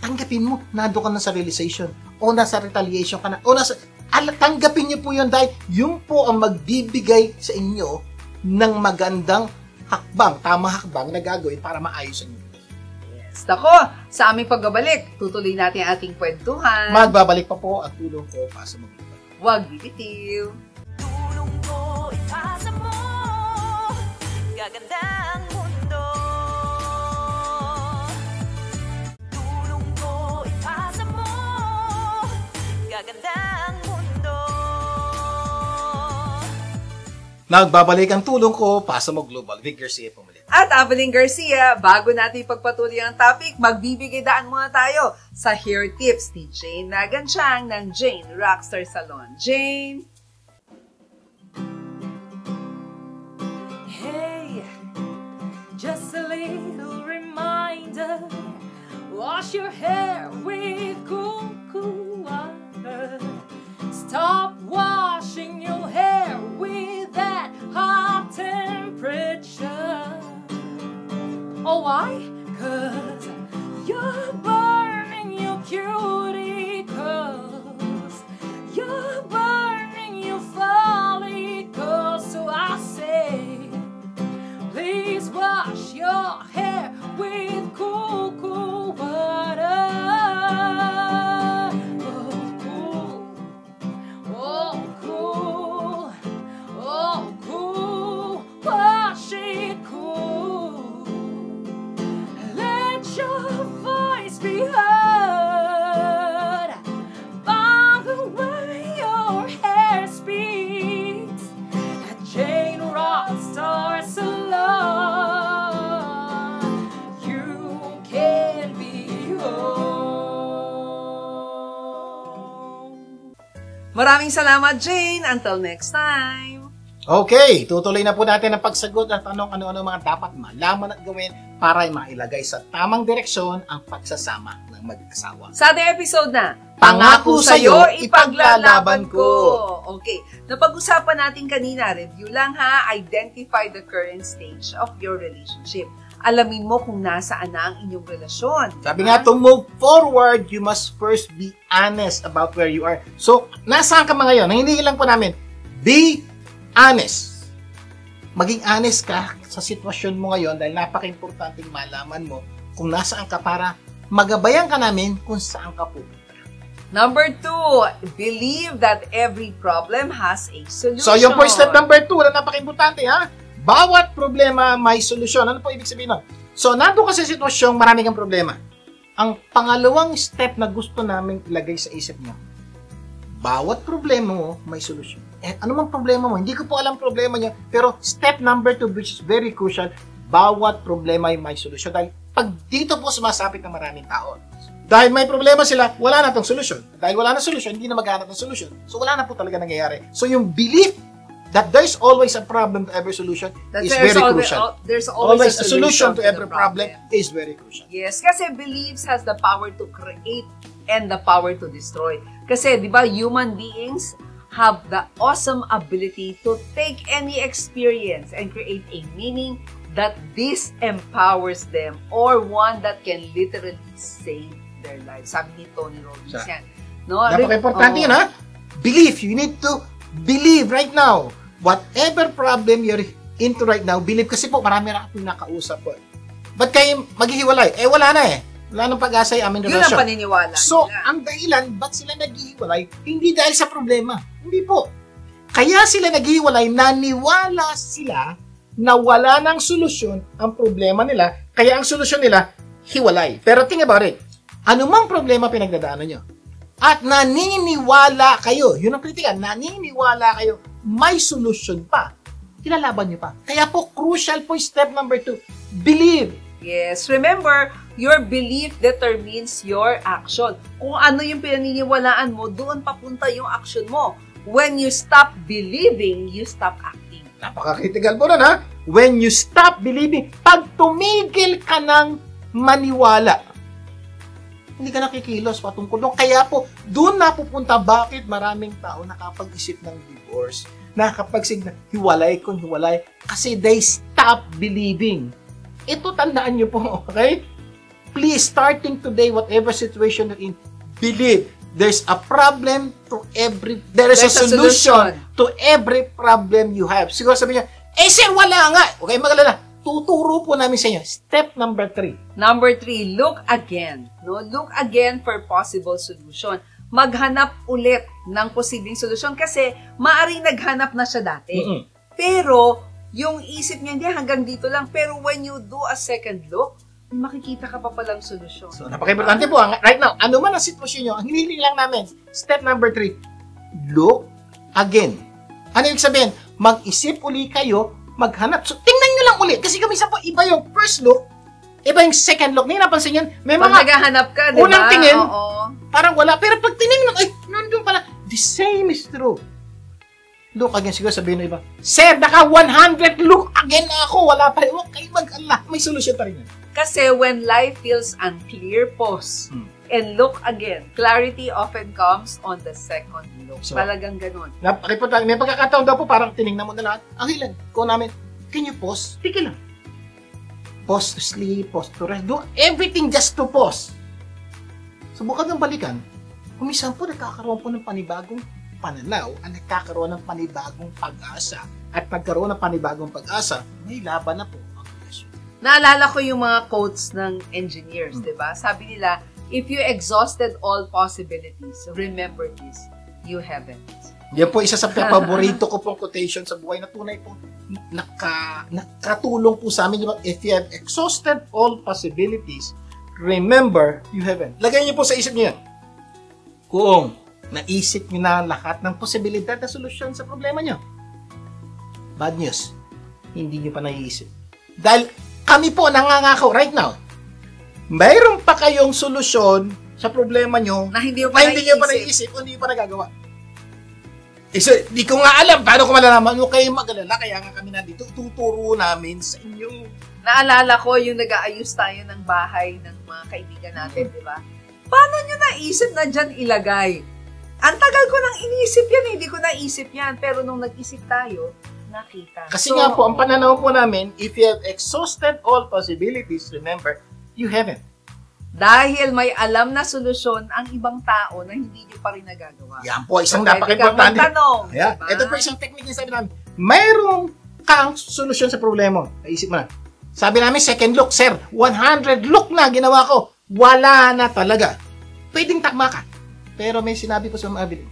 Tanggapin mo, nado ka na sa realization, o nasa retaliation ka na, o tanggapin nyo po yun dahil yun po ang magbibigay sa inyo ng magandang hakbang, tamang hakbang na gagawin para maayos ang inyo. Yes. Ako, sa aming pagbabalik, tutuloy natin ang ating kwentuhan. Magbabalik pa po ang tulong ko para sa mga. Huwag bibitiw. Tulong ko, ipasa mo. Gaganda ang mundo. Tulong ko, ipasa mo. Gaganda ang mundo. Nagbabalik ang tulong ko, pasa mo global. Vic Garcia pumalit. At Evelyn Garcia, bago natin pagpatuloy ang topic, magbibigay daan muna tayo sa hair tips ni Jane Naganchang ng Jane Rockstar Salon. Jane? Hey, Just a little reminder. Wash your hair with cool, cool water. Stop washing your hair with that hot temperature. Oh, why? 'Cause you're burning your cuticles. You're burning your follicles. So I say, please wash your hair with cool, cool water. Oh, cool. Oh, cool. Wash it cool. Let your voice be heard by the way your hair speaks. At Jane Rockstar Salon, you can be home. Maraming salamat, Jane. Until next time. Okay, tutuloy na po natin ang pagsagot at tanong ano-ano mga dapat malaman at gawin para mailagay sa tamang direksyon ang pagsasama ng mag-asawa. Sa ating episode na, Pangako sa'yo, ipaglalaban ko. Okay, napag-usapan natin kanina, review lang ha, identify the current stage of your relationship. Alamin mo kung nasaan na ang inyong relasyon. Sabi nga, to move forward, you must first be honest about where you are. So, nasaan ka mga ngayon? Hindi lang po namin, be honest. Maging honest ka sa sitwasyon mo ngayon dahil napaka-importanting malaman mo kung nasaan ka para magabayan ka namin kung saan ka pupunta. Number 2, believe that every problem has a solution. So, yung po step number 2 na napaka-importante ha. Bawat problema may solusyon. Ano po ibig sabihin nun? So, nandun ka sa sitwasyong marami kang problema. Ang pangalawang step na gusto namin ilagay sa isip mo, bawat problema mo may solusyon. Ano mang problema mo? Hindi ko po alam problema niya. Pero step number 2, which is very crucial, bawat problema ay may solusyon. Dahil pag dito po sumasapit ng maraming tao. Dahil may problema sila, wala na tong solusyon. Dahil wala na solusyon, hindi na maghanap ng solusyon. So wala na po talaga nangyayari. So yung belief that there's always a problem to every solution is very crucial. There's always A solution to every problem is very crucial. Yes, kasi beliefs has the power to create and the power to destroy. Kasi, di ba, human beings have the awesome ability to take any experience and create a meaning that this empowers them or one that can literally save their lives. Sabi ni Tony Robbins yan. No? Napaka-importante yun, ha? Believe. You need to believe right now. Whatever problem you're into right now, believe. Kasi po, marami na akong nakausap po. Ba't kayo maghihiwalay? Wala na eh. Wala nang pag-asa yung aming relasyon. Yun ang paniniwala So, nila. ang dahilan, ba't sila naghihiwalay? Hindi dahil sa problema. Hindi po. Kaya sila naghihiwalay, naniwala sila na wala ng solusyon ang problema nila, kaya ang solusyon nila, hiwalay. Pero think about it. Anumang problema pinagdadaanan nyo, at naniniwala kayo, yun ang kritika, naniniwala kayo, may solusyon pa, kilalaban nyo pa. Kaya po, crucial po step number 2, believe. Yes, remember, your belief determines your action. Kung ano yung pinaniniwalaan mo, doon papunta yung action mo. When you stop believing, you stop acting. Napaka-critical po nun, ha? When you stop believing, pag tumigil ka ng maniwala, hindi ka nakikilos patungkol doon. Kaya po, doon napupunta bakit maraming tao nakapag-isip ng divorce, nakapag-isip na hiwalay kung hiwalay, kasi they stop believing. Ito tandaan nyo po, okay? Please, starting today, whatever situation you're in, believe there's a problem to every, there's a solution to every problem you have. Siguro sabi niya, sir, wala nga. Okay, magalala. Tuturo po namin sa inyo. Step number 3. Number 3, look again. No? Look again for possible solution. Maghanap ulit ng posibleng solusyon kasi maaaring naghanap na siya dati. Pero, yung isip niya, hindi hanggang dito lang. Pero when you do a second look, makikita ka pa palang solusyon. So, napaka-importante po. Right now, ano man ang sitwasyon nyo, ang hinihiling lang namin, step number 3, look again. Ano yung sabihin? Mag-isip uli kayo, maghanap. So, tingnan nyo lang uli. Kasi kami po, iba yung first look, iba yung second look. Hindi napansin yan. May pag mga naghahanap ka, di ba? unang tingin, Oo. parang wala. Pero pag tinignan, ay, nandun pala. The same is true. Look again, siguro sabihin ng iba, Sir, naka 100 look again na ako. Wala pa rin. Huwag kayo mag-ala. May solusyon pa rin yan. Kasi when life feels unclear, pause. And look again. Clarity often comes on the second look. So, Talagang ganun. Napakimportante. May pagkakataon daw po, parang tinignan mo na lahat. Ang ilan. Kung namin, can you pause? Tigil lang. Pause to sleep, pause to rest. Do everything just to pause. Subukan ng balikan. Kumisan po, nagkakaroon po ng panibagong pananaw at nagkakaroon ng panibagong pag-asa. At pagkaroon ng panibagong pag-asa, may laban na po ang relasyon. Naalala ko yung mga quotes ng engineers, di ba? Sabi nila, if you exhausted all possibilities, remember this, you haven't. Yan po isa sa paborito ko pong quotation sa buhay na tunay po nakatulong po sa amin. If you have exhausted all possibilities, remember, you haven't. Lagay niyo po sa isip niyo yan. Kung naisip niyo na lahat ng posibilidad na solusyon sa problema niyo, bad news, hindi niyo pa naiisip. Dahil kami po nangangako right now, mayroon pa kayong solusyon sa problema niyo Na hindi mo pa naiisip o hindi pa nagagawa. So, di ko nga alam paano ko malalaman. Huwag kayong mag-alala, kaya nga kami nandito, tuturo namin sa inyo. Naalala ko yung nag-aayos tayo ng bahay ng mga kaibigan natin, di ba? Paano nyo naisip na dyan ilagay? Ang tagal ko nang inisip yan, hindi ko naisip yan. Pero nung nag-isip tayo, nakita. Kasi nga po, ang pananaw po namin, if you have exhausted all possibilities, remember, you haven't. Dahil may alam na solusyon ang ibang tao na hindi nyo pa rin nagagawa. Yan po, isang So, pwede napaka-importante. kang magtanong, Yeah. diba? Ito po isang technique na sabi namin. Mayroong kang solusyon sa problema. Naisip mo na. Sabi namin, second look, Sir, 100 look na ginawa ko. Wala na talaga. Pwedeng takma ka. Pero may sinabi po sa mga ability.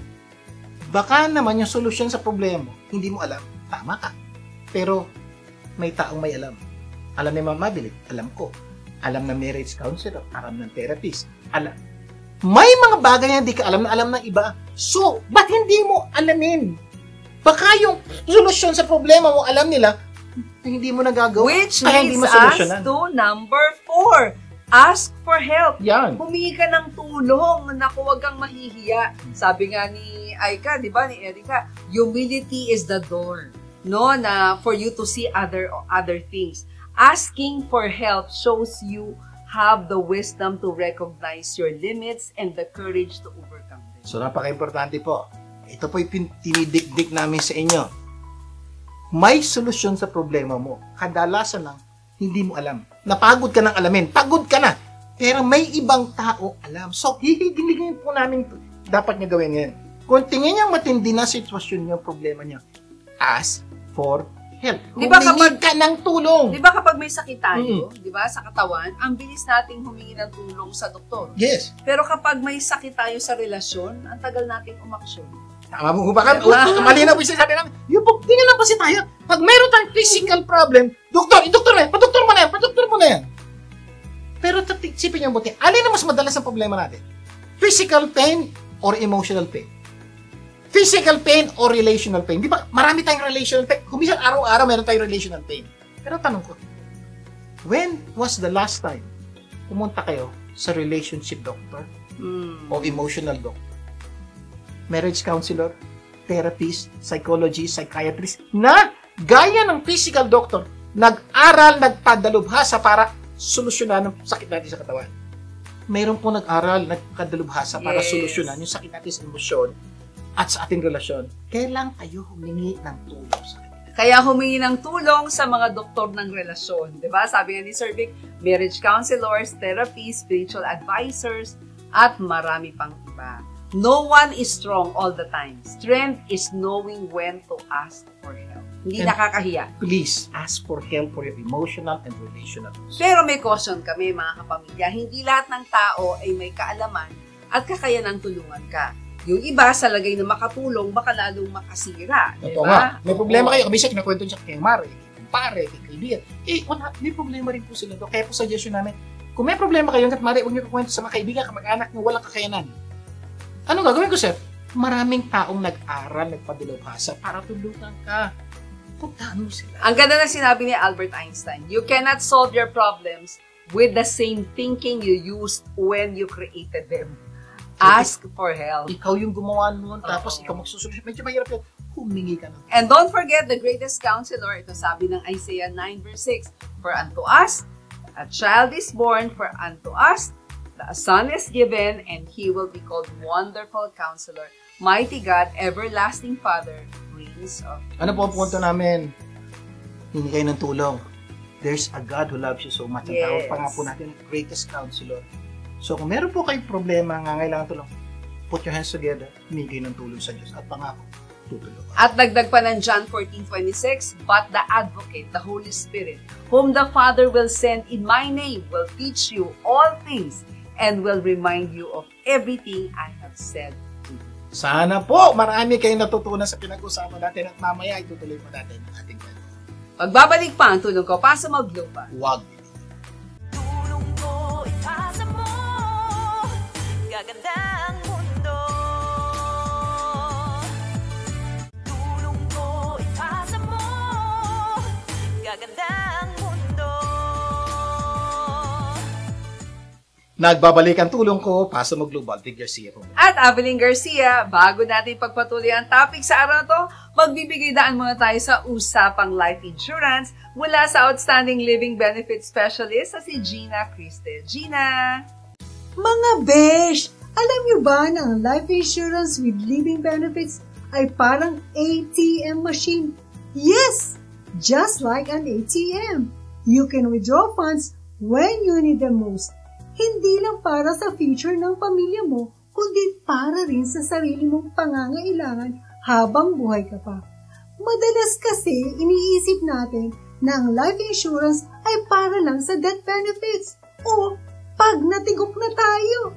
Baka naman yung solusyon sa problema mo, hindi mo alam. Tama ka. Pero may taong may alam. Alam ni Mama Ability, alam ko. Alam ng marriage counselor, alam ng therapist, alam. May mga bagay na hindi ka alam na alam ng iba. So, ba't hindi mo alamin? Baka yung solusyon sa problema mo alam nila, hindi mo nagagawa. Which kaya hindi leads us masolusyonan. to number 4. Ask for help. Yan. Humingi ka ng tulong. Naku, huwag kang mahihiya. Sabi nga ni Aika, di ba, ni Erica, humility is the door. No, na for you to see other things. Asking for help shows you have the wisdom to recognize your limits and the courage to overcome them. So, napaka-importante po. Ito po yung tinidikdik namin sa inyo. May solusyon sa problema mo. Kadalasan lang, hindi mo alam. Napagod ka ng alamin. Pagod ka na. Pero may ibang tao alam. So, hihigiligin po namin dapat niya gawin yan. Kung tingin niyang matindi na sitwasyon niya, problema niya, ask for help. Di ba Humingi ka ng tulong. Di ba kapag may sakit tayo, di ba, sa katawan, ang bilis nating humingi ng tulong sa doktor. Yes. Pero kapag may sakit tayo sa relasyon, ang tagal nating umaksyon. Tama mo, baka malinaw po yung sinasabi namin. Yung tingnan lang kasi tayo. Pag meron tayong physical problem, doktor mo na yan, padoktor mo na yan. Pero sipin niyo buti, alin na mas madalas ang problema natin? Physical pain or emotional pain? Physical pain or relational pain? Di ba, marami tayong relational pain. Kung minsan araw-araw meron tayong relational pain. Pero tanong ko, when was the last time pumunta kayo sa relationship doctor o emotional doctor? Marriage counselor, therapist, psychologist, psychiatrist, na gaya ng physical doctor, nag-aral, nagpadalubhasa para solusyonan ang sakit natin sa katawan. Mayroon po nag-aral, nagpadalubhasa para solusyonan yung sakit natin sa emosyon at sa ating relasyon. Kailan kayo humingi ng tulong sa kanila? Kaya humingi ng tulong sa mga doktor ng relasyon. Diba? Sabi nga ni Sir Vic, marriage counselors, therapists, spiritual advisors, at marami pang iba. No one is strong all the time. Strength is knowing when to ask for help. Hindi And nakakahiya. Please, ask for help for your emotional and relational needs. Pero may caution kami mga kapamilya. Hindi lahat ng tao ay may kaalaman at kakayanang tulungan ka. Yung iba sa lagay na makatulong, baka lalong makasira. Totoo Diba? nga. May problema kayo. Kabisa, kinakwento niya kay Mare, kay pare, kay kaibigan. Wala. May problema rin po sila doon. Kaya po suggestion namin, kung may problema kayo, hanggat Mare, huwag niyo kukwento sa mga kaibigan, kamag-anak na walang kakayanan. Ano gagawin ko, sir? Maraming taong nag-aral, nagpadilubhasa para tulungan ka. Puntahan mo sila. Ang ganda na sinabi ni Albert Einstein, you cannot solve your problems with the same thinking you used when you created them. Ask for help. Ikaw yung gumawa noon, tapos ikaw magsusolusyon. Medyo mahirap yun. humingi ka ng And don't forget the greatest counselor. Ito sabi ng Isaiah 9 verse 6. For unto us a child is born, for unto us a son is given, and he will be called Wonderful Counselor, Mighty God, Everlasting Father, Prince of Peace. Ano po ang punto namin? Hingi kayo ng tulong. There's a God who loves you so much. Ang tawag pa nga po natin, greatest counselor. So kung meron po kayong problema, ngangailangan tulong, put your hands together, hingi kayo ng tulong sa Diyos. At pangako, tutulong. At dagdag pa ng John 14:26, but the Advocate, the Holy Spirit, whom the Father will send in my name, will teach you all things and will remind you of everything I have said to you. Sana po marami kayong natutunan sa pinag-usapan natin at mamaya itutuloy po natin ang ating kwento. Pagbabalik pa ang tulong ko, pasa maglupa. Huwag. Tulong ko, ipasa mo, gaganda ang mundo. Tulong ko, ipasa mo, gaganda ang mundo. Nagbabalik ang tulong ko, Pasa Mo Global, Tig Garcia po. At Evelyn Garcia, bago natin pagpatuloy ang topic sa araw na to, magbibigay daan muna tayo sa usapang life insurance mula sa Outstanding Living Benefit Specialist sa si Gina Criste. Gina! Mga besh, alam niyo ba na ang life insurance with living benefits ay parang ATM machine? Yes! Just like an ATM. You can withdraw funds when you need them most. Hindi lang para sa future ng pamilya mo, kundi para rin sa sarili mong pangangailangan habang buhay ka pa. Madalas kasi iniisip natin na ang life insurance ay para lang sa death benefits o pag natigok na tayo.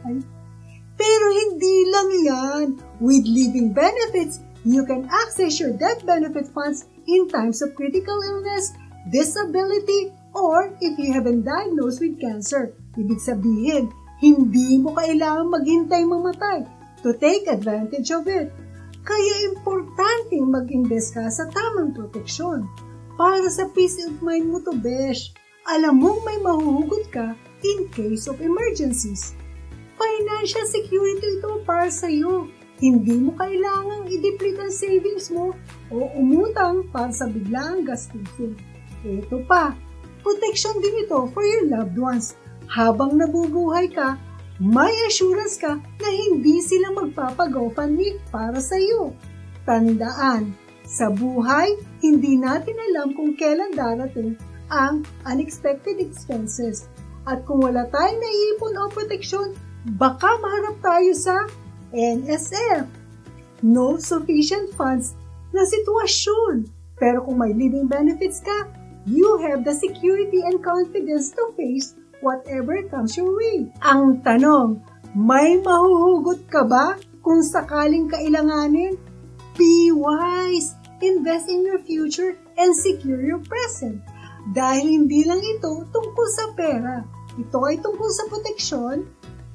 Pero hindi lang yan. With living benefits, you can access your death benefit funds in times of critical illness, disability, or if you have been diagnosed with cancer. Ibig sabihin, hindi mo kailangan maghintay mamatay to take advantage of it. Kaya importanteng mag-invest ka sa tamang proteksyon. Para sa peace of mind mo to, besh. Alam mong may mahuhugot ka in case of emergencies. Financial security ito para sa iyo. Hindi mo kailangang i-deplete ang savings mo o umutang para sa biglaang gastusin. Ito pa, protection din ito for your loved ones. Habang nabubuhay ka, may assurance ka na hindi sila magpapag-GoFundMe para sa iyo. Tandaan, sa buhay, hindi natin alam kung kailan darating ang unexpected expenses. At kung wala tayong naiipon o proteksyon, baka maharap tayo sa NSF. No sufficient funds na sitwasyon. Pero kung may living benefits ka, you have the security and confidence to face whatever comes your way. Ang tanong, may mahuhugot ka ba kung sakaling kailanganin? Be wise! Invest in your future and secure your present. Dahil hindi lang ito tungkol sa pera. Ito ay tungkol sa proteksyon,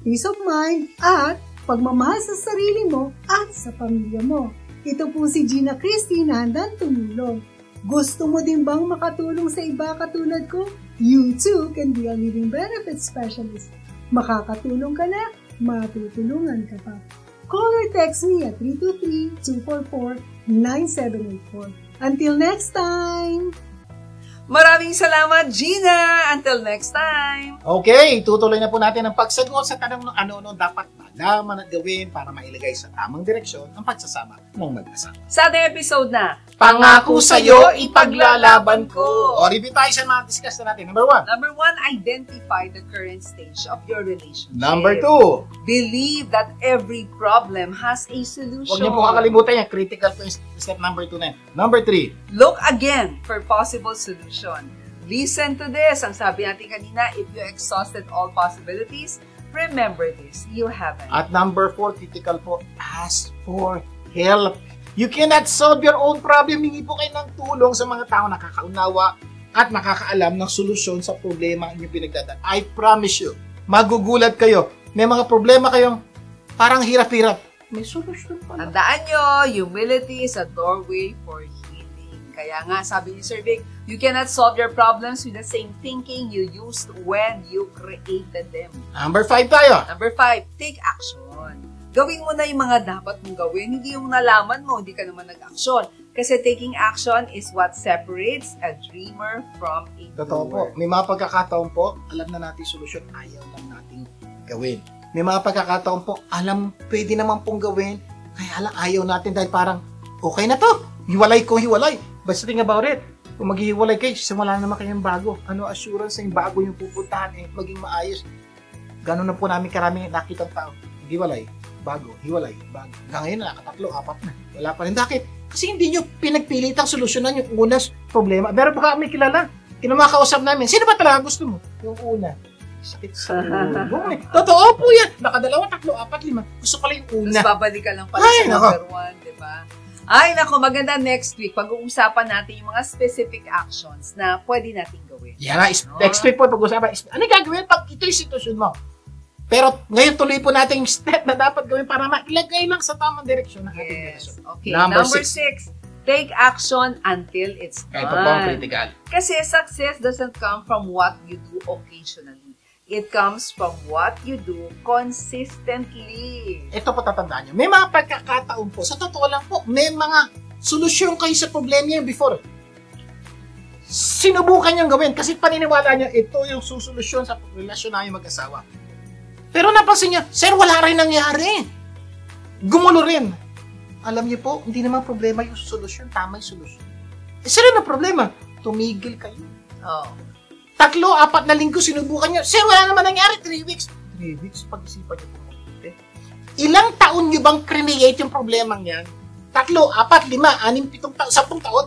peace of mind, at pagmamahal sa sarili mo at sa pamilya mo. Ito po si Gina Criste na handang tumulong. Gusto mo din bang makatulong sa iba katulad ko? You too can be a living benefit specialist. Makakatulong ka na, matutulungan ka pa. Call or text me at 323-244-9784. Until next time! Maraming salamat, Gina! Until next time! Okay, tutuloy na po natin ang pagsagot sa tanong ng ano dapat malaman at gawin para mailagay sa tamang direksyon ang pagsasama ng mag-asawa. Sa ating episode na, Pangako sa'yo, ipaglalaban ko. O, review tayo sa mga discuss na natin. Number 1. Number 1, identify the current stage of your relationship. Number 2. Believe that every problem has a solution. Huwag niyo po kakalimutan yan. Critical po yung step number 2 na yan. Number 3. Look again for possible solution. Listen to this. Ang sabi natin kanina, if you exhausted all possibilities, remember this, you haven't. At number 4, critical po, ask for help. You cannot solve your own problem. Hingi po kayo ng tulong sa mga tao nakakaunawa at nakakaalam ng solusyon sa problema ang inyong pinagdadaan. I promise you, magugulat kayo. May mga problema kayong parang hirap-hirap. May solusyon pala. Tandaan nyo, humility is a doorway for healing. Kaya nga, sabi ni Sir Vic, you cannot solve your problems with the same thinking you used when you created them. Number 5 tayo. Number 5, take action. Gawin mo na yung mga dapat mong gawin. Hindi yung nalaman mo, hindi ka naman nag-action. Kasi taking action is what separates a dreamer from a Totoo po. doer. May mga pagkakataon po, alam na natin solusyon, ayaw lang nating gawin. May mga pagkakataon po, alam, pwede naman pong gawin, kaya lang ayaw natin dahil parang, okay na to, hiwalay ko hiwalay. Basta think about it. Kung maghihiwalay kayo, simula naman kayong bago. Ano assurance na yung bago yung pupuntahan, maging maayos. Ganun na po namin karami nakitang tao. Hiwalay, bago, hiwalay, bago. Hanggang ngayon, nakatatlo, 4 na. Wala pa rin. Bakit? Kasi hindi nyo pinagpilitang solusyonan yung unang problema. Meron pa kami kilala. Kinamakausap namin. Sino ba talaga gusto mo? Yung una. Sakit sa ulo. Totoo po yan. Nakadalawa, 3, 4, 5. Gusto pala yung una. Tapos babalik ka lang pala Ay, sa nako. number 1, di ba? Ay, nako, maganda next week. Pag-uusapan natin yung mga specific actions na pwede nating gawin. Yan na. Next week po pag-usapan. Ano gagawin pag ito yung sitwasyon mo? Pero ngayon tuloy po natin yung step na dapat gawin para mailagay lang sa tamang direksyon ng ating Yes. relasyon. Okay. Number Number 6. 6, take action until it's done. Ito po ang critical. Kasi success doesn't come from what you do occasionally. It comes from what you do consistently. Ito po tatandaan nyo. May mga pagkakataon po, sa totoo lang po, may mga solusyon kayo sa problema nyo before. Sinubukan nyo gawin kasi paniniwala nyo, ito yung susolusyon sa relasyon namin mag-asawa. Pero napansin nyo, sir, wala rin nangyari. Gumulo rin. Alam nyo po, hindi naman problema yung solusyon, tama yung solusyon. Sir, ano problema? Tumigil kayo. Oh. 3, 4 na linggo sinubukan nyo. Sir, wala naman nangyari. 3 weeks. 3 weeks, pag-isipan nyo po mabuti. Ilang taon nyo bang create yung problemang yan? 3, 4, 5, 6, 7 taon, 10 taon?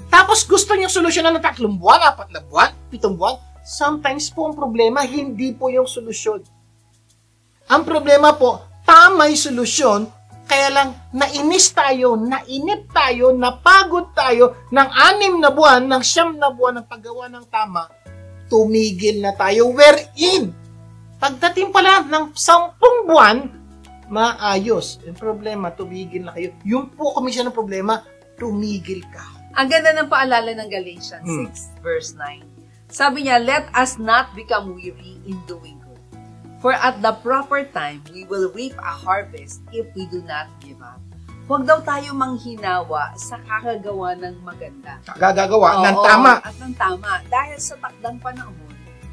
Tapos gusto nyo solusyonan ng 3 buwan, 4 na buwan, 7 buwan? Sometimes po ang problema, hindi po yung solusyon. Ang problema po, tama yung solusyon, kaya lang nainis tayo, nainip tayo, napagod tayo ng 6 na buwan, ng 9 na buwan ng paggawa ng tama, tumigil na tayo. Wherein, pagdating pala ng 10 buwan, maayos. Yung problema, tumigil na kayo. Yung po komisyon ng problema, tumigil ka. Ang ganda ng paalala ng Galatians 6, verse 9. Sabi niya, let us not become weary in doing good. For at the proper time, we will reap a harvest if we do not give up. Huwag daw tayo manghinawa sa kakagawa ng maganda. Gagawa ng Oo, tama. At ng tama. Dahil sa takdang panahon,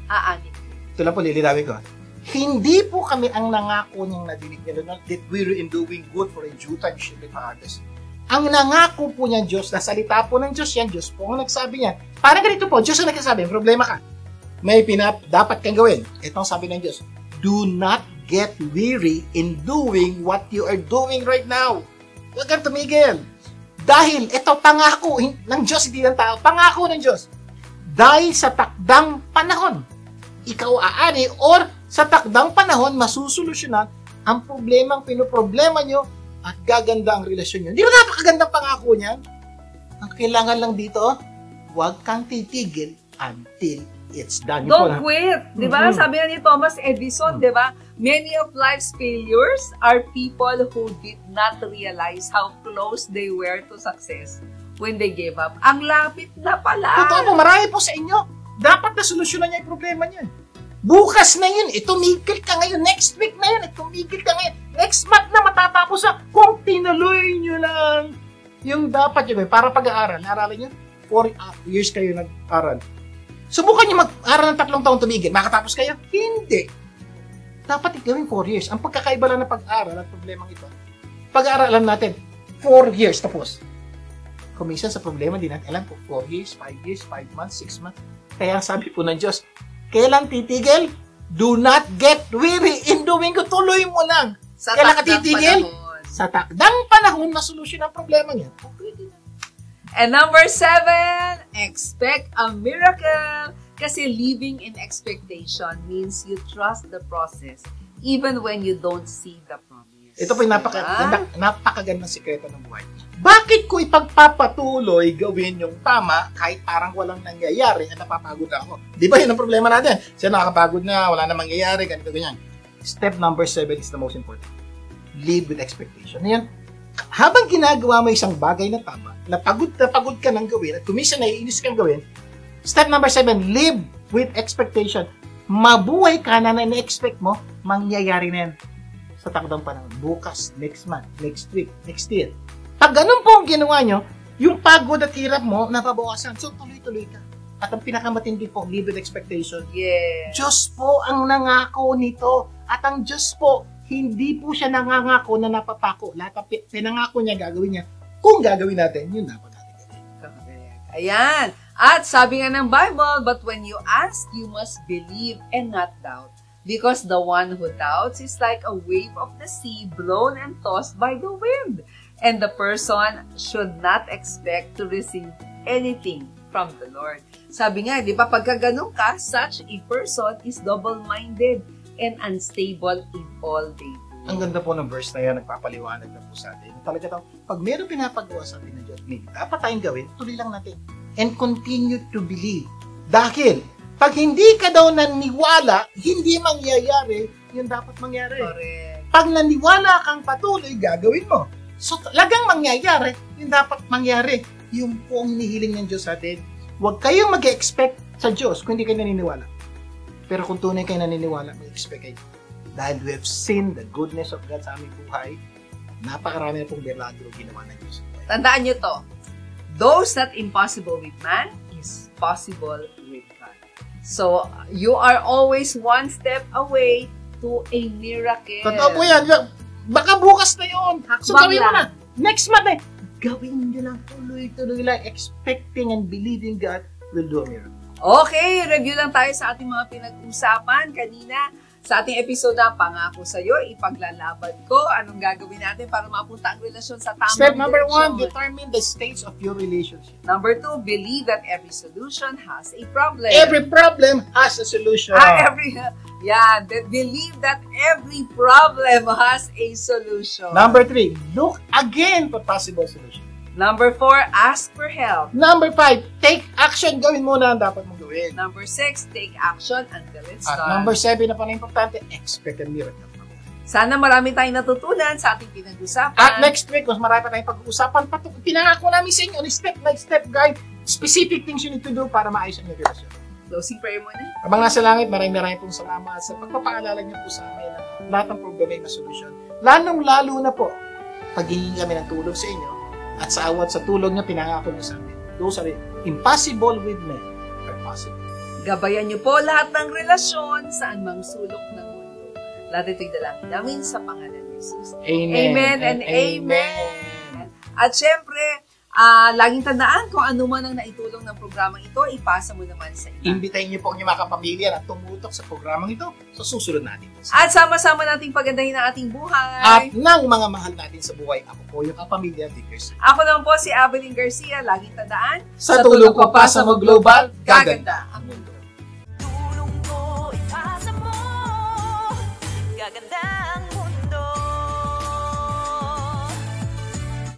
aanit. Ito lang po, lilinawin ko. Hindi po kami ang nangako niyang nadinig niya na that we're in doing good for a due time should be harvest. Ang nangako po niyan Diyos, na salita po ng Diyos yan, Diyos po ang nagsabi niyan. Parang ganito po, Diyos ang nagsasabi, problema ka. May dapat kang gawin. Ito ang sabi ng Diyos, do not get weary in doing what you are doing right now. Huwag kang tumigil. Dahil ito pangako ng Diyos, hindi ng tao, pangako ng Diyos. Dahil sa takdang panahon, ikaw aani or sa takdang panahon, masusolusyonan ang problemang pinoproblema nyo at gaganda ang relasyon nyo. Hindi ba napakagandang pangako niyan? Ang kailangan lang dito, huwag kang titigil until it's done. Yun po, Don't quit. Di ba? Mhm. Sabi nga ni Thomas Edison, di ba? Many of life's failures are people who did not realize how close they were to success when they gave up. Ang lapit na pala. Totoo po, marami po sa inyo. Dapat na solusyonan niya yung problema niya. Bukas na yun, tumigil ka ngayon. Next week na yun, tumigil ka ngayon. Next month na matatapos na. Kung tinuloy nyo lang yung dapat nyo gawin para pag-aaral. Naaralin nyo? 4 years kayo nag-aral. Subukan nyo mag-aral ng 3 taon tumigil. Makatapos kayo? Hindi. Dapat gawin 4 years. Ang pagkakaiba lang ng pag-aaral at problemang ito, pag-aaralan natin, 4 years tapos. Kung minsan sa problema, di natin alam kung 4 years, 5 years, 5 months, 6 months. Kaya sabi po ng Diyos, kailan titigil? Do not get weary in doing good. Tuloy mo lang. Sa Kailan ka takdang titigil? panahon. Sa takdang panahon na solusyon ang problema niya. And number 7, expect a miracle. Kasi living in expectation means you trust the process even when you don't see the promise. Ito po yung Diba? napakagandang sikreto ng buhay. Bakit ko ipagpapatuloy gawin yung tama kahit parang walang nangyayari at napapagod na ako? Di ba yun ang problema natin? Siya nakakapagod na, wala na mangyayari, ganito, ganyan. Step number 7 is the most important. Live with expectation. Yan. habang ginagawa mo isang bagay na tama, na pagod ka nang gawin, at kumisa naiinis kang gawin, step number 7, live with expectation. Mabuhay ka na na-expect mo, mangyayari na yan sa takdang panahon. Bukas, next month, next week, next year. Pag ganun po ang ginawa nyo, yung pagod at hirap mo, napabawasan. So, tuloy-tuloy ka. At ang pinakamatindi po, live with expectation. Yes. Diyos po ang nangako nito. At ang Diyos po, hindi po siya nangangako na napapako. Lahat ang pinangako niya, gagawin niya. Kung gagawin natin, yun dapat natin gawin. Correct. Ayan. At sabi nga ng Bible, but when you ask, you must believe and not doubt. Because the one who doubts is like a wave of the sea blown and tossed by the wind. And the person should not expect to receive anything from the Lord. Sabi nga, di ba, pagka ganun ka, such a person is double-minded and unstable in all they do. Ang ganda po ng verse na yan, nagpapaliwanag na po sa atin. Talaga daw, pag meron pinapagawa sa atin ng Diyos, dapat tayong gawin, tuloy lang natin. And continue to believe. Dahil, pag hindi ka daw naniwala, hindi mangyayari, yun dapat mangyari. Correct. Pag naniwala kang patuloy, gagawin mo. So, talagang mangyayari, yun dapat mangyari. Yung po ang hinihiling ng Diyos sa atin. Huwag kayong mag-expect sa Diyos kung hindi kayo naniniwala. Pero kung tunay kayo naniniwala, mag-expect kayo. Dahil we have seen the goodness of God sa aming buhay, napakarami na pong milagro ginawa ng Diyos. Tandaan nyo to. Those that impossible with man is possible with God. So, you are always one step away to a miracle. Totoo po yan. Baka bukas na yun. So, Hakbang gawin mo na. lang. Next month eh. Gawin nyo lang tuloy-tuloy lang. Expecting and believing God will do a miracle. Okay, review lang tayo sa ating mga pinag-usapan kanina. Sa ating episode na pangako sa'yo, ipaglalaban ko. Anong gagawin natin para mapunta ang relasyon sa tamang Step number 1, direksyon? determine the stage of your relationship. Number 2, believe that every solution has a problem. Every problem has a solution. Believe that every problem has a solution. Number 3, look again for possible solution. Number 4, ask for help. Number 5, take action. Gawin mo na ang dapat mong gawin. Number 6, take action until it's At done. number 7 na pa na importante, expect a miracle. Sana marami tayong natutunan sa ating pinag-usapan. At next week, mas marami pa tayong pag-uusapan. Pinangako namin sa inyo, step-by-step guide, specific things you need to do para maayos ang relasyon. Closing prayer muna. Abang nasa langit, maraming pong salamat sa pagpapaalala niyo po sa amin na lahat ng problema ay masolusyon. Lalong-lalo na po, paghihingi kami ng tulong sa inyo at sa awat sa tulong niyo, pinangako niyo sa amin. Those are impossible with men are possible. Gabayan niyo po lahat ng relasyon saan mang sulok ng mundo. Lahat ito'y dalangin namin sa pangalan ni Jesus. Amen. Amen and amen. At syempre, laging tandaan kung ano man ang naitulong ng programang ito, ipasa mo naman sa iba. Imbitahin niyo po ang inyong mga kapamilya na tumutok sa programang ito sa susunod natin. At sama-sama nating pagandahin ang ating buhay. At ng mga mahal natin sa buhay, ako po yung kapamilya Vickers. Ako naman po si Avelyn Garcia. Laging tandaan, Sa tulong ko pa sa Mo Global, gaganda ang mundo. Tulong ko ipasa mo. Gaganda